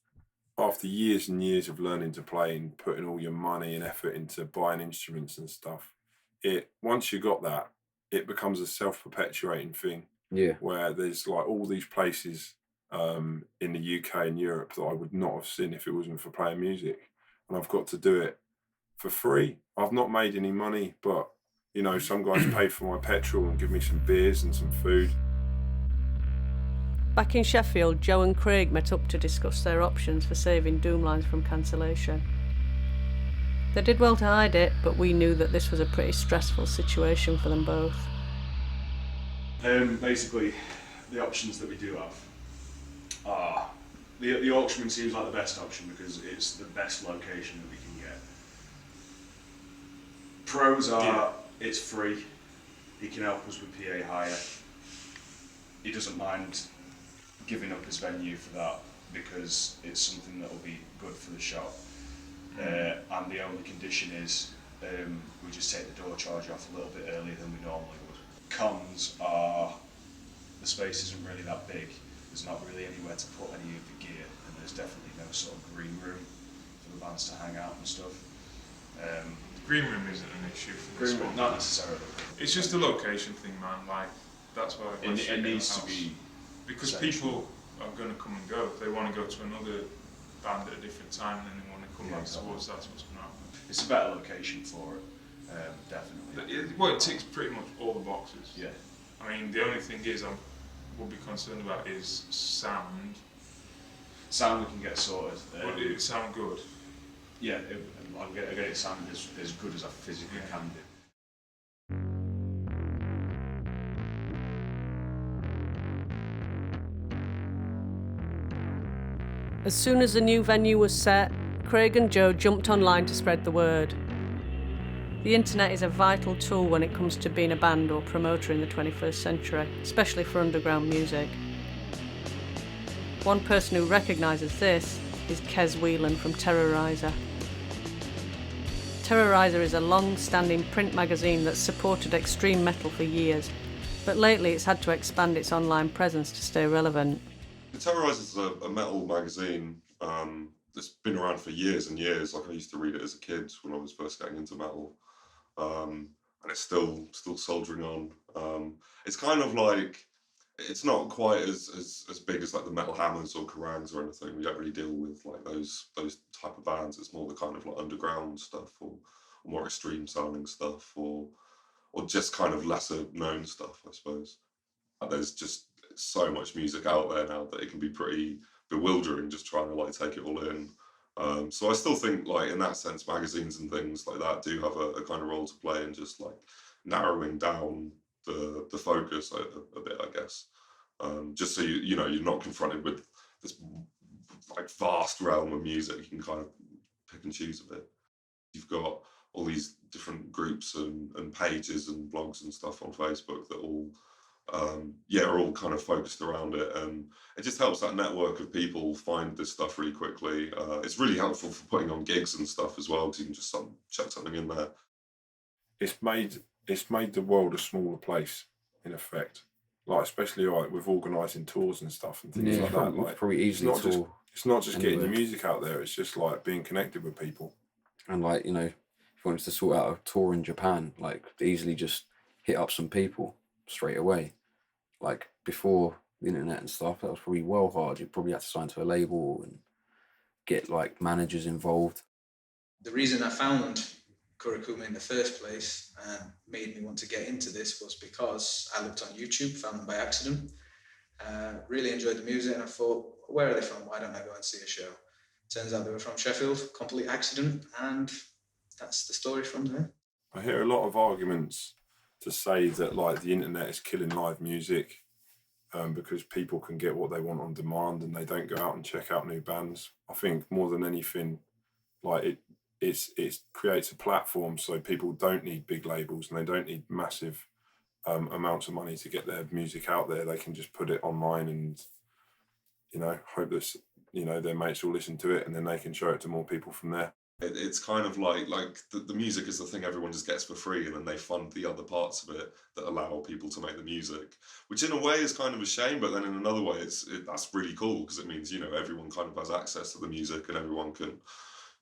After years and years of learning to play and putting all your money and effort into buying instruments and stuff, once you got that, it becomes a self-perpetuating thing. Yeah. Where there's like all these places in the UK and Europe that I would not have seen if it wasn't for playing music. And I've got to do it for free. I've not made any money, but some guys paid for my petrol and give me some beers and some food. Back in Sheffield, Joe and Craig met up to discuss their options for saving Dooomlines from cancellation. They did well to hide it, but we knew that this was a pretty stressful situation for them both. Basically, the options that we do have are the auction seems like the best option because it's the best location that we can get. Pros are it's free. He can help us with PA hire. He doesn't mind giving up his venue for that because it's something that will be good for the shop. And the only condition is we just take the door charge off a little bit earlier than we normally would. Cons are the space isn't really that big. There's not really anywhere to put any of the gear, and there's definitely no sort of green room for the bands to hang out and stuff. Green room isn't an issue for Green this room, one. not necessarily. It's just a location thing, man. Like that's why It needs to be because central. People are going to come and go. If they want to go to another band at a different time, and then they want to come back towards that's what's going to happen. It's a better location for it, definitely. It ticks pretty much all the boxes. Yeah. I mean, the only thing is I would be concerned about is sound. Sound we can get sorted. Would it sound good? Yeah, I'll get it sounding as good as I physically can do. As soon as the new venue was set, Craig and Joe jumped online to spread the word. The internet is a vital tool when it comes to being a band or promoter in the 21st century, especially for underground music. One person who recognises this is Kes Whelan from Terrorizer. Terrorizer is a long-standing print magazine that's supported extreme metal for years, but lately it's had to expand its online presence to stay relevant. Terrorizer is a metal magazine that's been around for years and years. Like I used to read it as a kid when I was first getting into metal, and it's still soldiering on. It's kind of like it's not quite as big as like the Metal Hammers or Kerrangs or anything. We don't really deal with like those type of bands. It's more the kind of like underground stuff or more extreme sounding stuff or just kind of lesser known stuff, I suppose. There's just so much music out there now that it can be pretty bewildering just trying to like take it all in. So I still think like in that sense magazines and things like that do have a kind of role to play in just like narrowing down the focus a bit, I guess. Just so you're not confronted with this like vast realm of music. You can kind of pick and choose a bit. You've got all these different groups and pages and blogs and stuff on Facebook that all are all kind of focused around it, and it just helps that network of people find this stuff really quickly. It's really helpful for putting on gigs and stuff as well, because you can just check something in there. It's made the world a smaller place, in effect. Like especially like with organising tours and stuff and things like that. Like probably easily it's not just getting your music out there. It's just like being connected with people. And like if you wanted to sort out a tour in Japan, like easily just hit up some people straight away. Like before the internet and stuff, that was probably well hard. You probably had to sign to a label and get like managers involved. The reason I found Kurikuma in the first place and made me want to get into this was because I looked on YouTube, found them by accident, really enjoyed the music, and I thought, where are they from? Why don't I go and see a show? Turns out they were from Sheffield, complete accident, and that's the story from there. I hear a lot of arguments to say that like the internet is killing live music because people can get what they want on demand and they don't go out and check out new bands. I think more than anything, like it creates a platform so people don't need big labels and they don't need massive amounts of money to get their music out there. They can just put it online and, you know, hope that, you know, their mates will listen to it and then they can show it to more people from there. It's kind of like the music is the thing everyone just gets for free, and then they fund the other parts of it that allow people to make the music, which in a way is kind of a shame, but then in another way that's really cool because it means, you know, everyone kind of has access to the music and everyone can,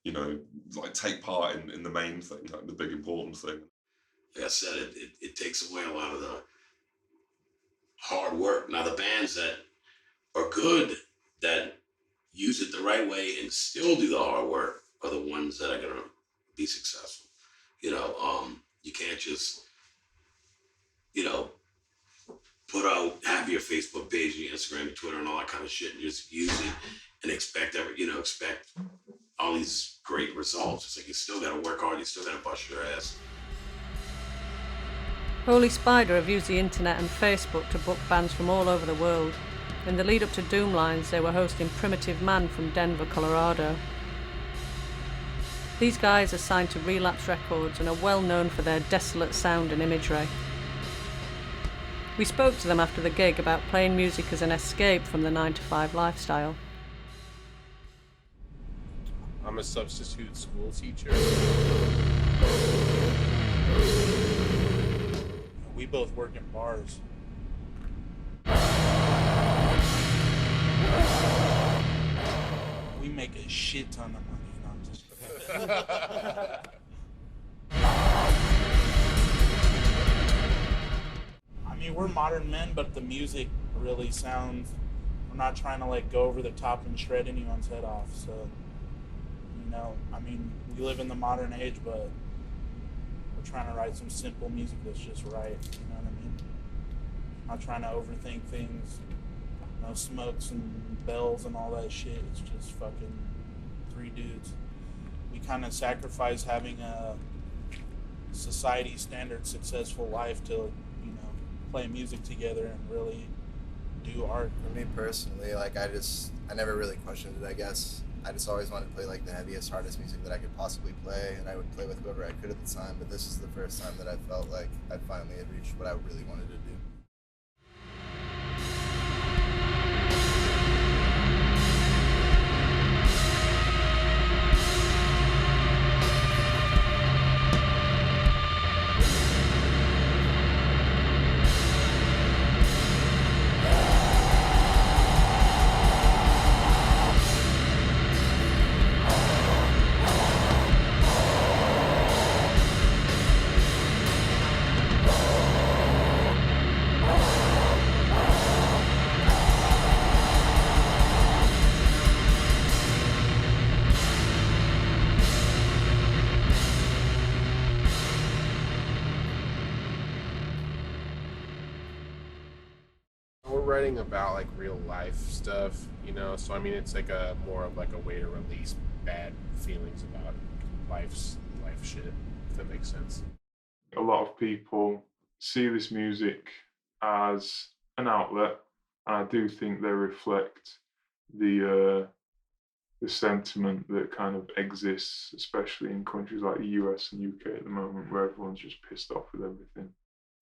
you know, like take part in the main thing, like the big important thing. Like I said, it takes away a lot of the hard work. Now the bands that are good, that use it the right way and still do the hard work, are the ones that are gonna be successful. You know, you can't just, you know, have your Facebook page and your Instagram, your Twitter, and all that kind of shit, and just use it and expect all these great results. It's like you still gotta work hard, you still gotta bust your ass. Holy Spider have used the internet and Facebook to book bands from all over the world. In the lead up to Dooomlines, they were hosting Primitive Man from Denver, Colorado. These guys are signed to Relapse Records and are well known for their desolate sound and imagery. We spoke to them after the gig about playing music as an escape from the 9-to-5 lifestyle. I'm a substitute school teacher. We both work in bars. We make a shit ton of money. No, I'm just I mean, we're modern men, but the music really sounds, we're not trying to like go over the top and shred anyone's head off. So, you know, I mean, we live in the modern age, but we're trying to write some simple music that's just right. You know what I mean? Not trying to overthink things. No smokes and bells and all that shit. It's just fucking three dudes. We kind of sacrifice having a society standard successful life to, you know, play music together and really do art. For me personally, like I never really questioned it, I guess. I just always wanted to play like the heaviest, hardest music that I could possibly play, and I would play with whoever I could at the time, but this is the first time that I felt like I finally had reached what I really wanted to do. Writing about like real life stuff, you know, so I mean it's like a more of like a way to release bad feelings about life shit, if that makes sense. A lot of people see this music as an outlet, and I do think they reflect the sentiment that kind of exists, especially in countries like the US and UK at the moment, where everyone's just pissed off with everything.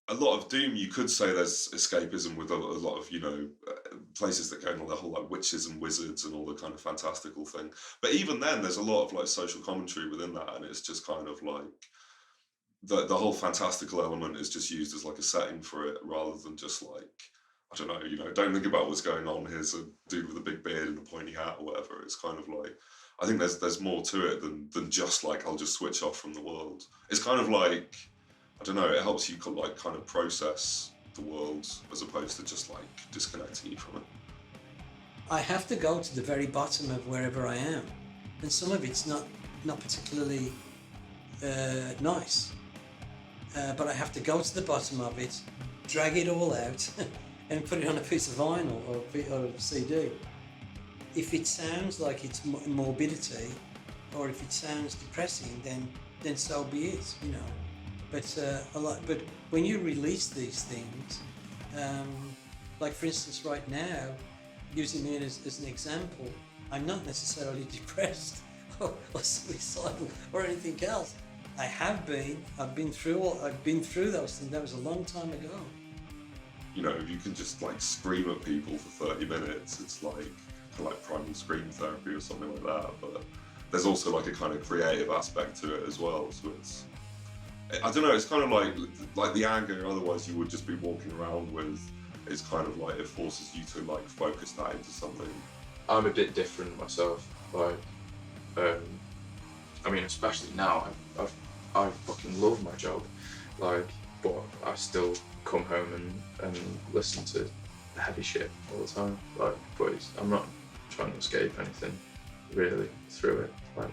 A lot of Doom, you could say there's escapism with a lot of, you know, places that go on the whole like witches and wizards and all the kind of fantastical thing. But even then, there's a lot of like social commentary within that, and it's just kind of like the whole fantastical element is just used as like a setting for it, rather than just like, I don't know, you know, don't think about what's going on. Here's a dude with a big beard and a pointy hat or whatever. It's kind of like, I think there's more to it than just like I'll just switch off from the world. It's kind of like, I don't know, it helps you like kind of process the world as opposed to just like disconnecting you from it. I have to go to the very bottom of wherever I am, and some of it's not particularly nice. But I have to go to the bottom of it, drag it all out, and put it on a piece of vinyl or a CD. If it sounds like it's morbidity, or if it sounds depressing, then so be it, you know. But when you release these things, like for instance, right now, using me as an example, I'm not necessarily depressed or suicidal or anything else. I've been through those things. That was a long time ago. You know, if you can just like scream at people for 30 minutes, it's like primal scream therapy or something like that. But there's also like a kind of creative aspect to it as well. So I don't know, it's kind of like the anger otherwise you would just be walking around with. It's kind of like it forces you to like focus that into something. I'm a bit different myself. Like, I mean, especially now, I fucking love my job. Like, but I still come home and listen to heavy shit all the time. Like, but I'm not trying to escape anything really through it. Like,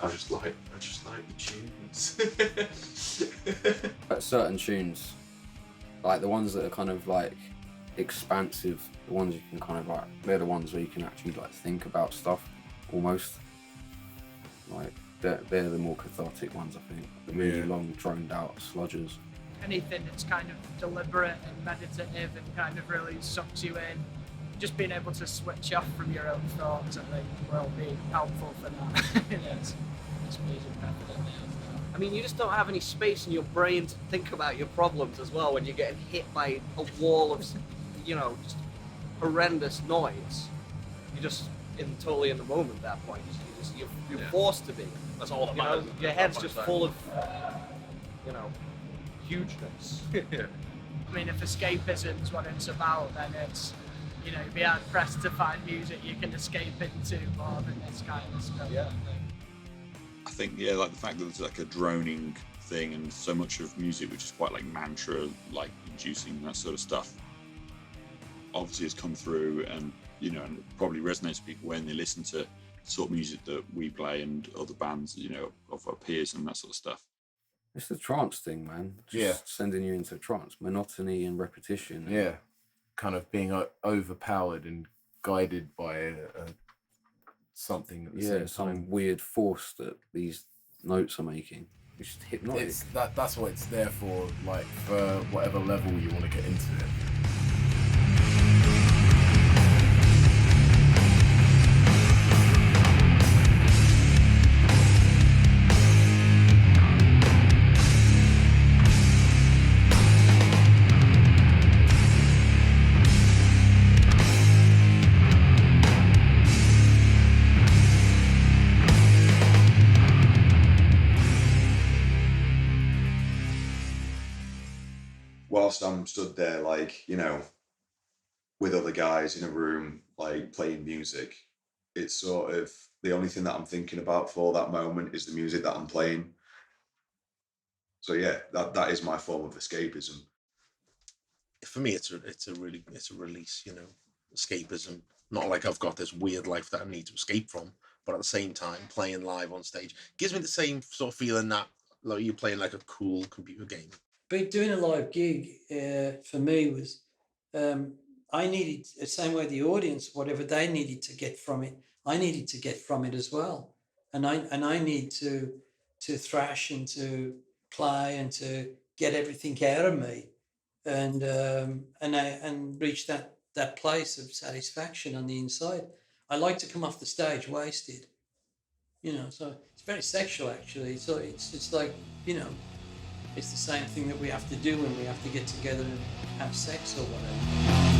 I just like the tunes. But certain tunes, like the ones that are kind of like expansive, the ones you can kind of like, they're the ones where you can actually like think about stuff almost. Like they're the more cathartic ones, I think. The really long, droned out sludges. Anything that's kind of deliberate and meditative and kind of really sucks you in. Just being able to switch off from your own thoughts, I think, will be helpful for that. It's music definitely. I mean, you just don't have any space in your brain to think about your problems as well when you're getting hit by a wall of, just horrendous noise. You're just totally in the moment at that point. You're forced to be. That's all that matters. Your head's just full of, hugeness. I mean, if escapism is what it's about, then it's, you'd be hard pressed to find music you can escape into more than this kind of stuff. Yeah. I think, like the fact that there's like a droning thing and so much of music which is quite like mantra, like inducing that sort of stuff, obviously has come through and, and probably resonates with people when they listen to the sort of music that we play and other bands, of our peers and that sort of stuff. It's the trance thing, man. Just sending you into trance, monotony and repetition. Yeah, kind of being overpowered and guided by something. At the same some time. weird force that these notes are making. It's just hypnotic. That's what it's there for, like for whatever level you want to get into it. Whilst I'm stood there, with other guys in a room, playing music, it's sort of the only thing that I'm thinking about for that moment is the music that I'm playing. So yeah, that is my form of escapism. For me, it's a release, escapism. Not like I've got this weird life that I need to escape from, but at the same time, playing live on stage gives me the same sort of feeling that you're playing like a cool computer game. But doing a live gig for me was, I needed, the same way the audience, whatever they needed to get from it, I needed to get from it as well. And I need to thrash and to play and to get everything out of me, and reach that place of satisfaction on the inside. I like to come off the stage wasted, so it's very sexual actually. So it's like, it's the same thing that we have to do when we have to get together and have sex or whatever.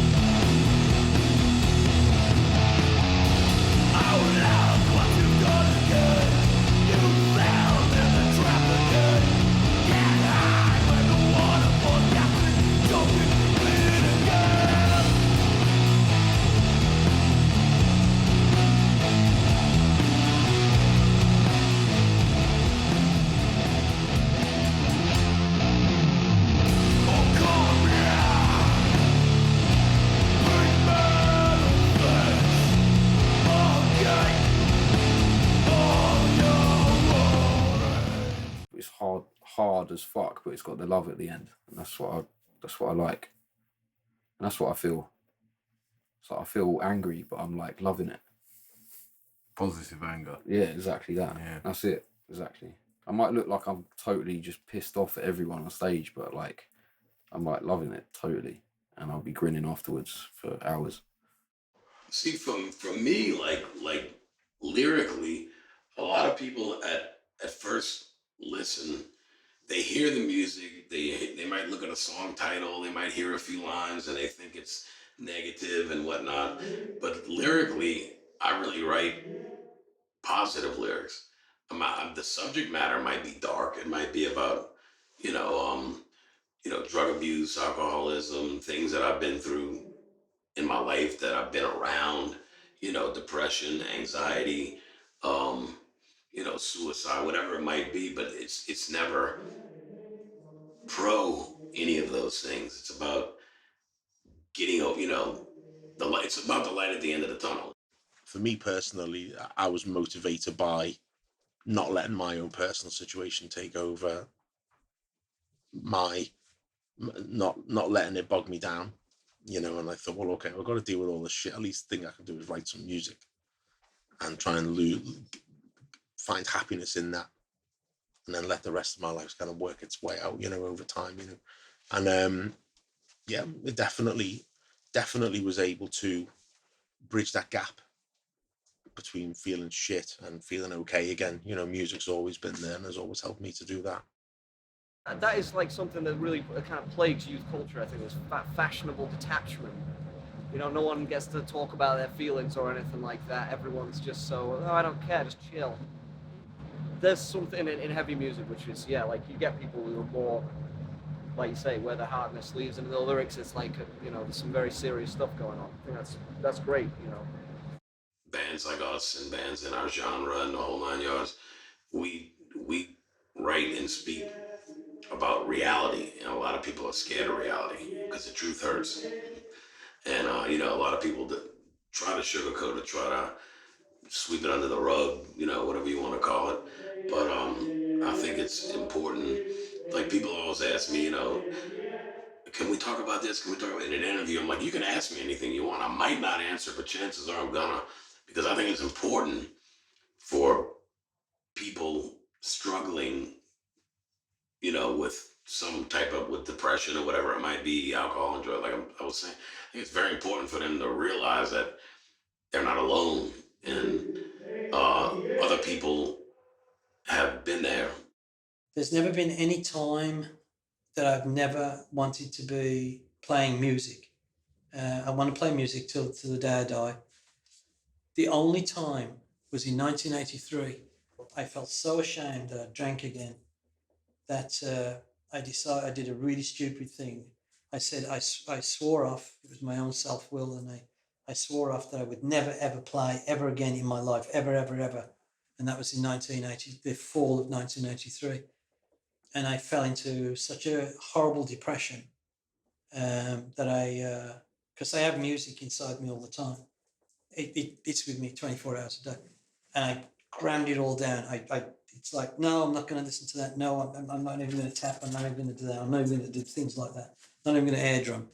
hard as fuck, but it's got the love at the end, and that's what I like, and that's what I feel. So I feel angry, but I'm like loving it. Positive anger. Yeah, exactly that. Yeah. That's it. Exactly. I might look like I'm totally just pissed off at everyone on stage, but like I'm like loving it totally, and I'll be grinning afterwards for hours. See, from me, like lyrically, a lot of people at first listen. They hear the music. They might look at a song title. They might hear a few lines, and they think it's negative and whatnot. But lyrically, I really write positive lyrics. The subject matter might be dark. It might be about, drug abuse, alcoholism, things that I've been through in my life that I've been around, depression, anxiety, suicide, whatever it might be. But it's never pro any of those things. It's about getting, the light. It's about the light at the end of the tunnel. For me personally, I was motivated by not letting my own personal situation take over, not letting it bog me down, and I thought, well, okay, I've got to deal with all this shit. At least the thing I can do is write some music and try and find happiness in that, and then let the rest of my life kind of work its way out, over time, and it definitely was able to bridge that gap between feeling shit and feeling okay again. Music's always been there and has always helped me to do that. And that is like something that really kind of plagues youth culture, I think, is fashionable detachment. No one gets to talk about their feelings or anything like that. Everyone's just so, I don't care, just chill. There's something in heavy music which is, like you get people who are more, like you say, wear their heart in their sleeves, and in the lyrics it's like, there's some very serious stuff going on. I think that's great, Bands like us and bands in our genre and the whole 9 yards, we write and speak about reality, and a lot of people are scared of reality because the truth hurts. And a lot of people that try to sugarcoat it, try to sweep it under the rug, whatever you want to call it. But I think it's important. Like, people always ask me, can we talk about this? Can we talk about it? In an interview? I'm like, you can ask me anything you want. I might not answer, but chances are I'm gonna, because I think it's important for people struggling, with some type of, with depression or whatever it might be, alcohol and drugs. Like I was saying, I think it's very important for them to realize that they're not alone, and other people have been there. There's never been any time that I've never wanted to be playing music. I want to play music till the day I die. The only time was in 1983. I felt so ashamed that I drank again that I decided I did a really stupid thing. I said I swore off. It was my own self-will, and I swore off that I would never ever play ever again in my life, ever, and that was in the fall of 1983. And I fell into such a horrible depression that because I have music inside me all the time. It's with me 24 hours a day, and I crammed it all down. It's like, no, I'm not going to listen to that. No, I'm not even going to tap. I'm not even going to do that. I'm not even going to do things like that. I'm not even going to air drum.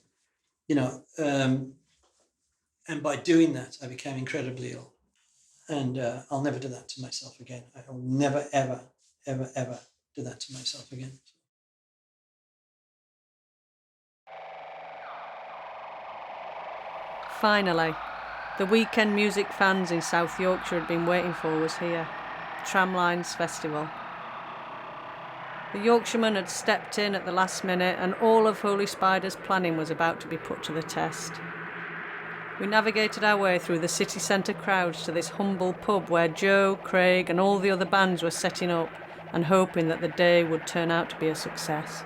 And by doing that, I became incredibly ill. And I'll never do that to myself again. I will never, ever, ever, ever do that to myself again. Finally, the weekend music fans in South Yorkshire had been waiting for was here. Tramlines Festival. The Yorkshireman had stepped in at the last minute, and all of Holy Spider's planning was about to be put to the test. We navigated our way through the city centre crowds to this humble pub where Joe, Craig and all the other bands were setting up and hoping that the day would turn out to be a success.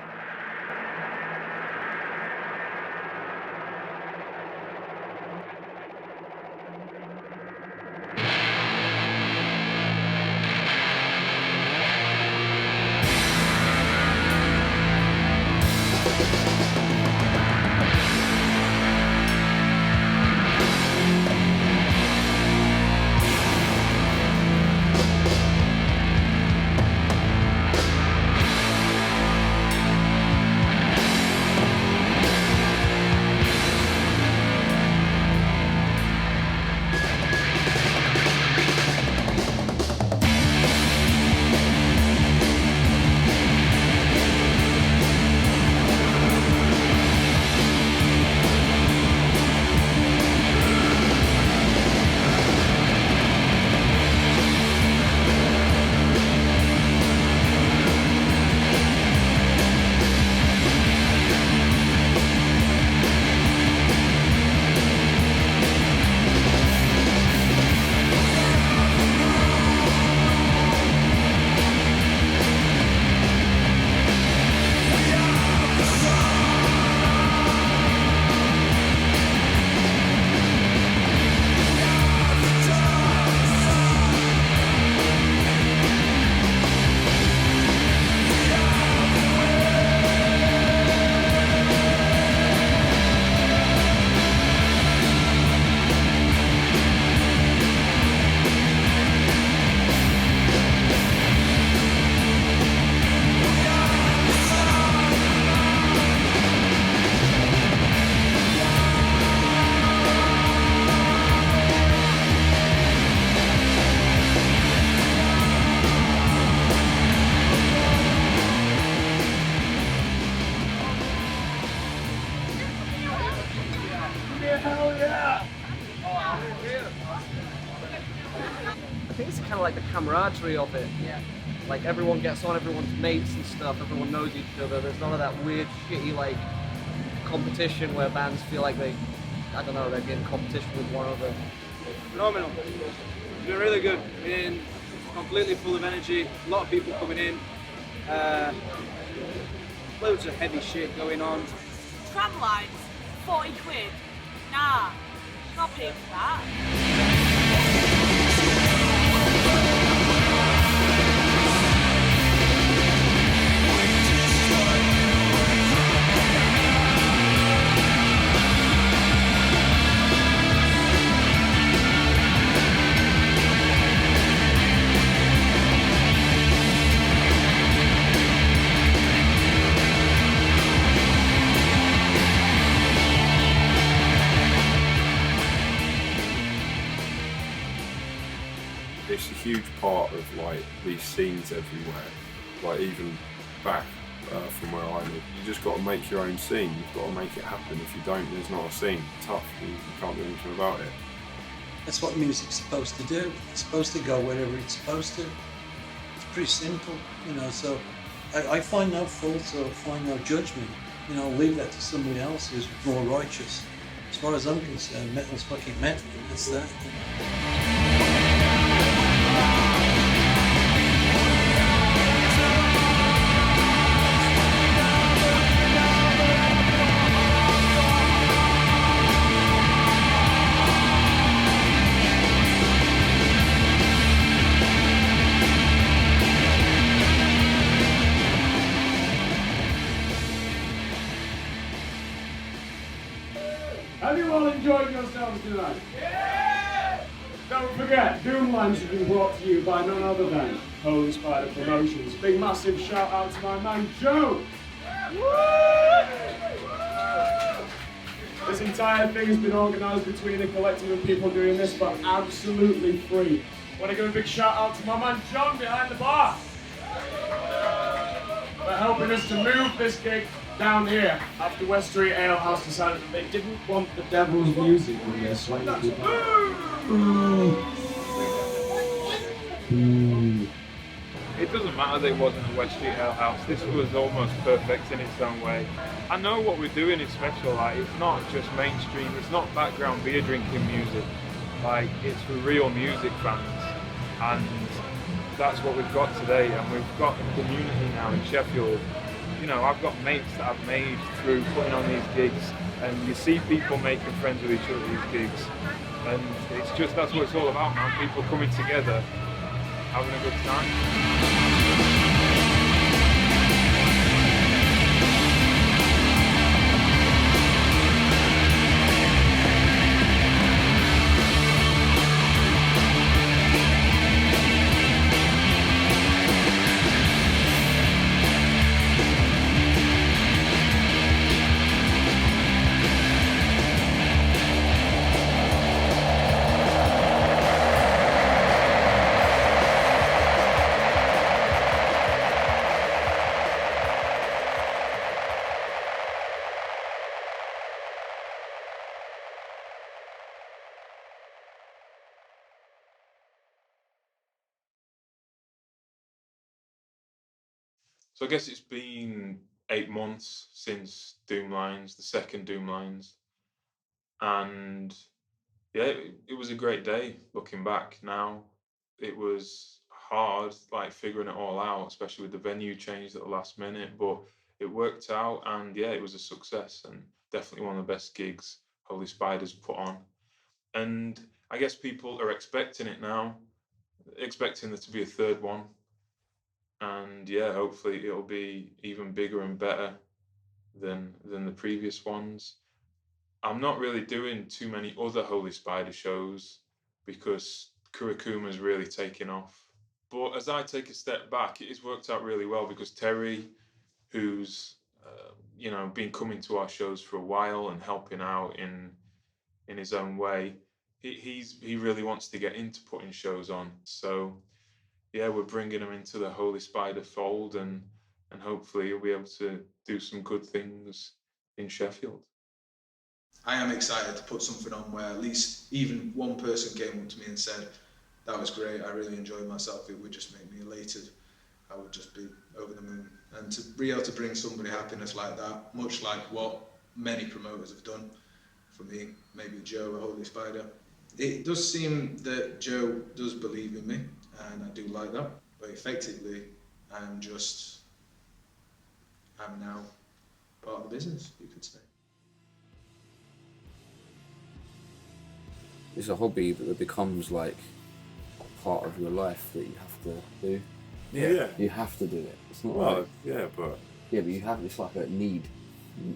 like the camaraderie of it. Yeah. Like everyone gets on, everyone's mates and stuff, everyone knows each other. There's none of that weird, shitty like competition where bands feel like they'd be in competition with one another. Phenomenal. It's been really good. Been completely full of energy. A lot of people coming in. Loads of heavy shit going on. Tram lines, 40 quid. Nah, not paying for that. It's a huge part of like these scenes everywhere, like even back from where I live. You just got to make your own scene. You've got to make it happen. If you don't, there's not a scene. Tough. You can't do anything about it. That's what music's supposed to do. It's supposed to go wherever it's supposed to. It's pretty simple, you know. So I find no fault or find no judgment. You know, I'll leave that to somebody else who's more righteous. As far as I'm concerned, metal's fucking metal. That's that. Have you all enjoyed yourselves tonight? Yeah! Don't forget, Dooomlines has been brought to you by none other than Holy Spider Promotions. Big massive shout out to my man Joe! This entire thing has been organised between a collective of people doing this for absolutely free. I want to give a big shout out to my man John behind the bar for helping us to move this gig down here after West Street Ale House decided that they didn't want the devil's music on their swing. It doesn't matter that it wasn't a West Street Ale House. This was almost perfect in its own way. I know what we're doing is special. Like, it's not just mainstream. It's not background beer drinking music. Like, it's for real music fans, and that's what we've got today. And we've got a community now in Sheffield. You know, I've got mates that I've made through putting on these gigs, and you see people making friends with each other at these gigs, and it's just, that's what it's all about, man. People coming together, having a good time. So I guess it's been 8 months since Dooomlines, the second Dooomlines, and yeah, it was a great day looking back now. It was hard, like figuring it all out, especially with the venue change at the last minute, but it worked out, and yeah, it was a success and definitely one of the best gigs Holy Spider's put on. And I guess people are expecting it now, expecting there to be a third one. And yeah, hopefully it'll be even bigger and better than the previous ones. I'm not really doing too many other Holy Spider shows because Kurakuma's really taken off. But as I take a step back, it has worked out really well because Terry, who's you know, been coming to our shows for a while and helping out in his own way, he really wants to get into putting shows on. So yeah, we're bringing him into the Holy Spider fold, and hopefully he'll be able to do some good things in Sheffield. I am excited to put something on where at least even one person came up to me and said, that was great. I really enjoyed myself. It would just make me elated. I would just be over the moon. And to be able to bring somebody happiness like that, much like what many promoters have done for me, maybe Joe or Holy Spider, it does seem that Joe does believe in me, and I do like that. But effectively, I'm now part of the business, you could say. It's a hobby that becomes like a part of your life that you have to do. Yeah. You have to do it. It's not Well, like... yeah, but you have, it's like a need.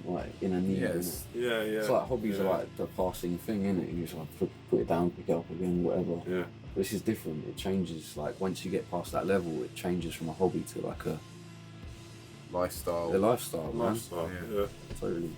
Like, in a need, yes. Innit? Yeah. It's like hobbies are like the passing thing, innit? You just like put it down, pick it up again, whatever. Yeah. This is different. It changes, like, once you get past that level, it changes from a hobby to like a... lifestyle. A lifestyle, man. Lifestyle, yeah. Totally.